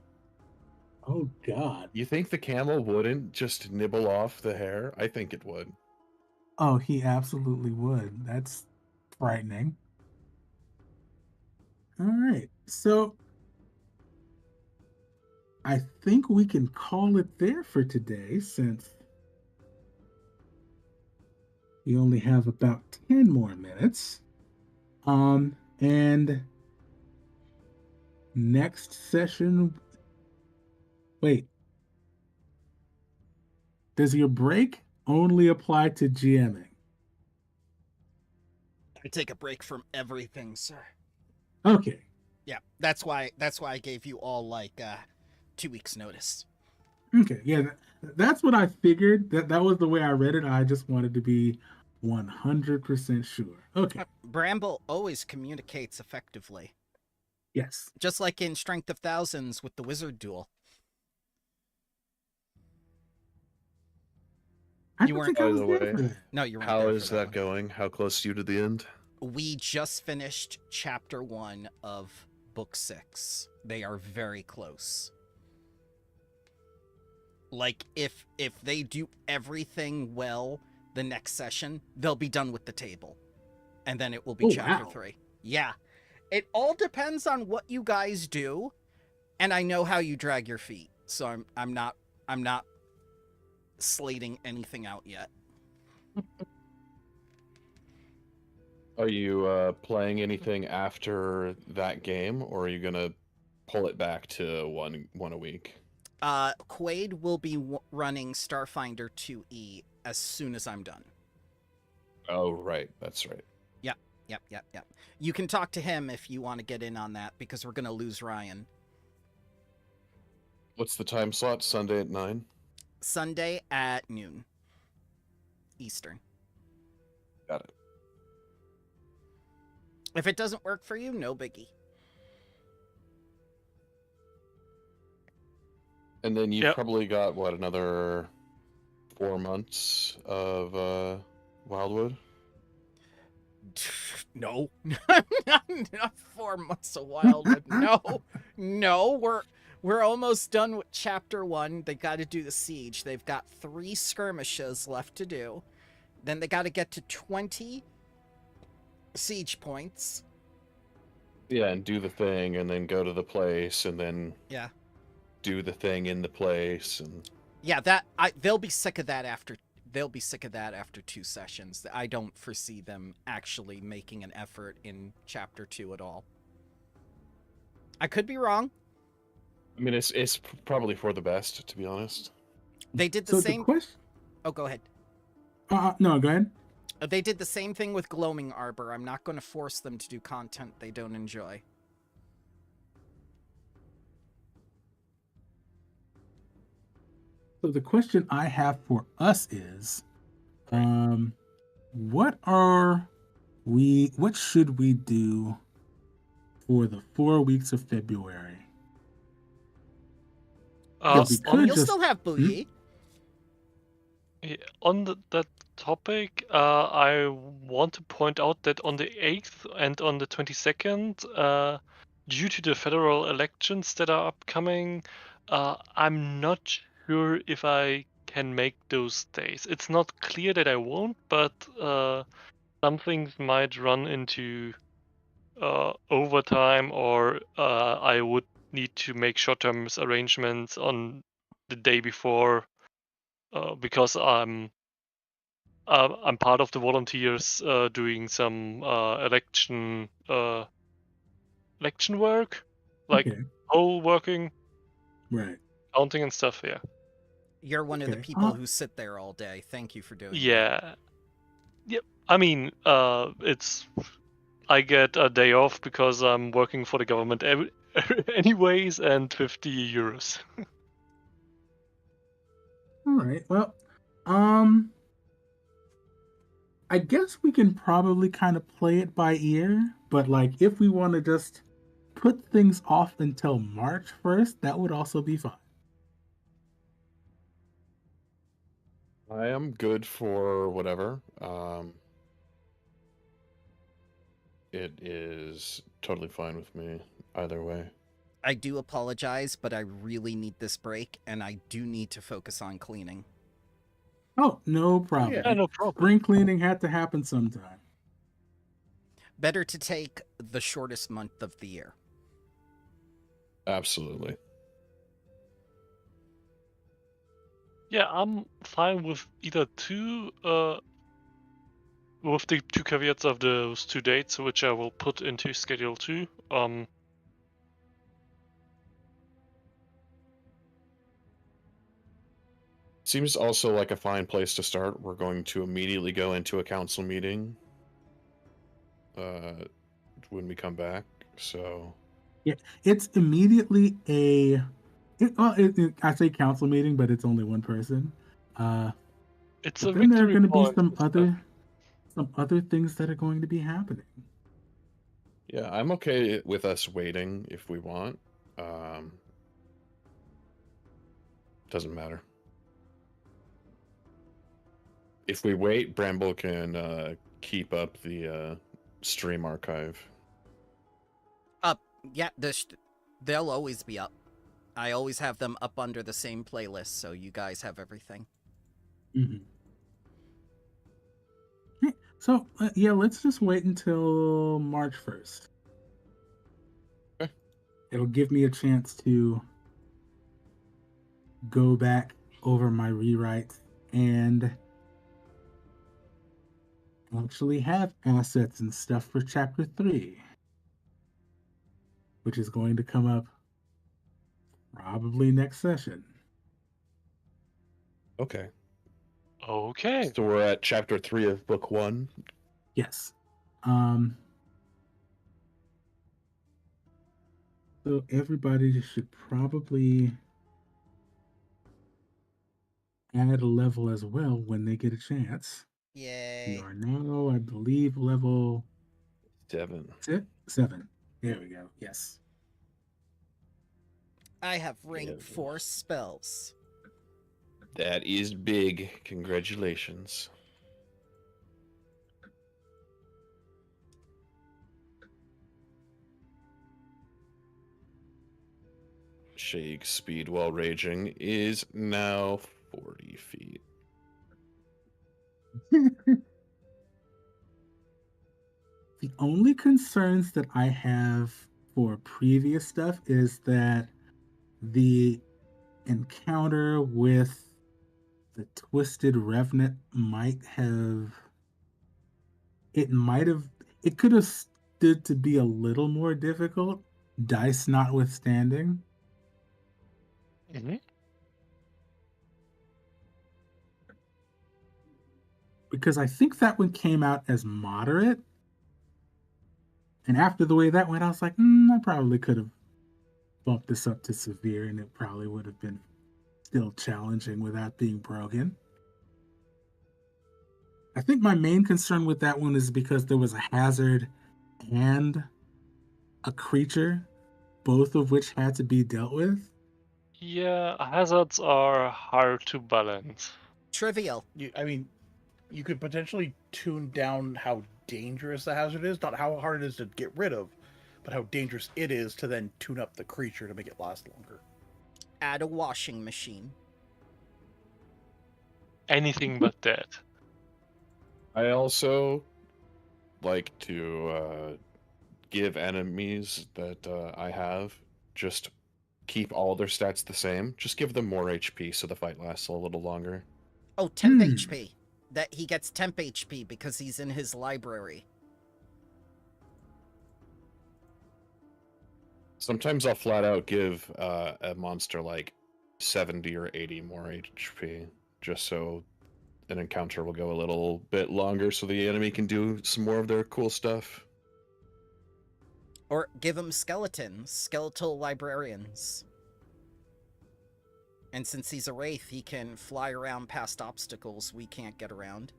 oh God. You think the camel wouldn't just nibble off the hair? I think it would. Oh, he absolutely would. That's frightening. All right. So, I think we can call it there for today since we only have about 10 more minutes. And next session. Wait. Does your break only apply to GMing? I take a break from everything, sir. Okay. Yeah, that's why I gave you all like 2 weeks notice. Okay. Yeah, that's what I figured. That was the way I read it. I just wanted to be 100% sure. Okay. Bramble always communicates effectively. Yes. Just like in Strength of Thousands with the wizard duel. I You don't weren't- think I By was the there way, for that. No, you weren't How there is for that one. going? How close are you to the end? We just finished chapter 1 of book 6. They are very close. Like if they do everything well the next session, they'll be done with the table. And then it will be Oh, chapter wow. 3. Yeah. It all depends on what you guys do, and I know how you drag your feet. So I'm not slating anything out yet. Are you playing anything after that game, or are you gonna pull it back to one a week? Quaid will be running Starfinder 2E as soon as I'm done. Oh, right, that's right. Yep. You can talk to him if you want to get in on that because we're gonna lose Ryan. What's the time slot? Sunday at 9? Sunday at noon Eastern. Got it. If it doesn't work for you, no biggie. And then you've Yep. probably got, what, another 4 months of Wildwood? No. Not 4 months of Wildwood. No, we're almost done with chapter 1. They got to do the siege. They've got 3 skirmishes left to do. Then they got to get to 20 siege points. Yeah, and do the thing, and then go to the place, and then Yeah. do the thing in the place, and Yeah, they'll be sick of that after 2 sessions. I don't foresee them actually making an effort in chapter 2 at all. I could be wrong. I mean, it's probably for the best, to be honest. They did the So same. the question. Oh, go ahead. No, go ahead. They did the same thing with Gloaming Arbor. I'm not going to force them to do content they don't enjoy. So the question I have for us is, Um, what are we? What should we do for the 4 weeks of February? Because we On could You'll just. still have Bouilly. that topic, I want to point out that on the 8th and on the 22nd, due to the federal elections that are upcoming, I'm not sure if I can make those days. It's not clear that I won't, but some things might run into overtime, or I would need to make short-term arrangements on the day before, because I'm part of the volunteers doing some election work, like Okay. poll working, Right. counting and stuff. Yeah. You're one of the Okay. people who sit there all day. Thank you for doing that. Yeah. Yep. I mean, I get a day off because I'm working for the government anyways, and 50 euros. All right. Well, um, I guess we can probably kind of play it by ear, but like if we want to just put things off until March 1st, that would also be fine. I am good for whatever. It is totally fine with me either way. I do apologize, but I really need this break, and I do need to focus on cleaning. Oh, no problem. Yeah, no problem. Spring cleaning had to happen sometime. Better to take the shortest month of the year. Absolutely. Yeah, I'm fine with either two, with the two caveats of those two dates, which I will put into schedule 2. Seems also like a fine place to start. We're going to immediately go into a council meeting when we come back. So It's immediately I say council meeting, but it's only one person. It's But a then there are victory going to be point. some other things that are going to be happening. yeah, I'm okay with us waiting if we want. Doesn't matter. If we wait, Bramble can keep up the stream archive. Yeah, they'll always be up. I always have them up under the same playlist, so you guys have everything. Mm-hmm. Okay, so yeah, let's just wait until March 1st. Okay. It'll give me a chance to go back over my rewrites and actually have assets and stuff for chapter 3, which is going to come up probably next session. Okay. Okay. So we're at chapter 3 of book 1. Yes. So everybody should probably add a level as well when they get a chance. We Yay. are now, I believe, level 7. 7. There we go. Yes. I have rank Yeah. 4 spells. That is big. Congratulations. Shake's speed while raging is now 40 feet. The only concerns that I have for previous stuff is that the encounter with the Twisted Revenant it could have stood to be a little more difficult, dice notwithstanding. Mm-hmm. Because I think that one came out as moderate. And after the way that went, I was like, I probably could have bumped this up to severe, and it probably would have been still challenging without being broken. I think my main concern with that one is because there was a hazard and a creature, both of which had to be dealt with. Yeah, hazards are hard to balance. Trivial. I mean, you could potentially tune down how dangerous the hazard is, not how hard it is to get rid of, but how dangerous it is to then tune up the creature to make it last longer. Add a washing machine. Anything but that. I also like to give enemies that I have just keep all their stats the same. Just give them more HP so the fight lasts a little longer. Oh, temp Hmm. HP. That he gets temp HP because he's in his library. Sometimes I'll flat out give a monster like 70 or 80 more HP, just so an encounter will go a little bit longer so the enemy can do some more of their cool stuff. Or give him skeletons, skeletal librarians. And since he's a wraith, he can fly around past obstacles we can't get around.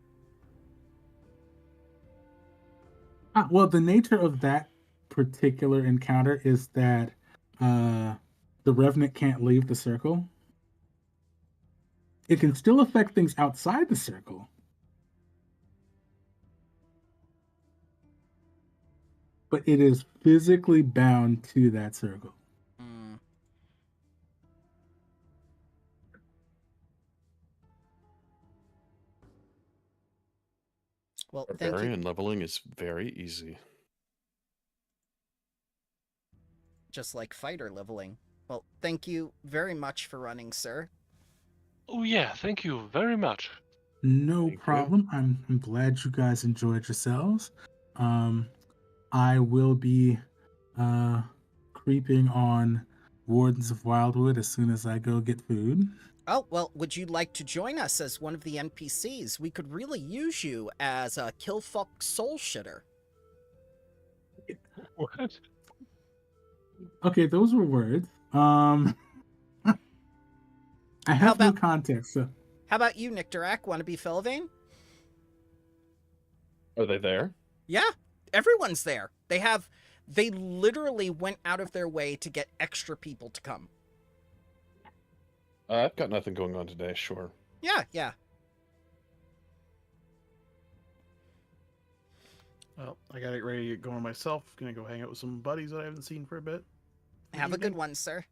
Well, the nature of that particular encounter is that the Revenant can't leave the circle. It can still affect things outside the circle, but it is physically bound to that circle. Mm. Well, thank you. Barbarian leveling is very easy. Just like fighter leveling. Well, thank you very much for running, sir. Oh yeah, thank you very much. No Thank you. problem. I'm glad you guys enjoyed yourselves. I will be creeping on Wardens of Wildwood as soon as I go get food. Oh, well, would you like to join us as one of the NPCs? We could really use you as a killfuck soul shitter. What? Okay, those were words. I How have no about- context, so How about you, Nictorac? Want to be Felvane? Are they there? Yeah, everyone's there. They literally went out of their way to get extra people to come. I've got nothing going on today, sure. Yeah. Well, I gotta get ready to get going myself. Gonna go hang out with some buddies that I haven't seen for a bit. Have a good one, sir.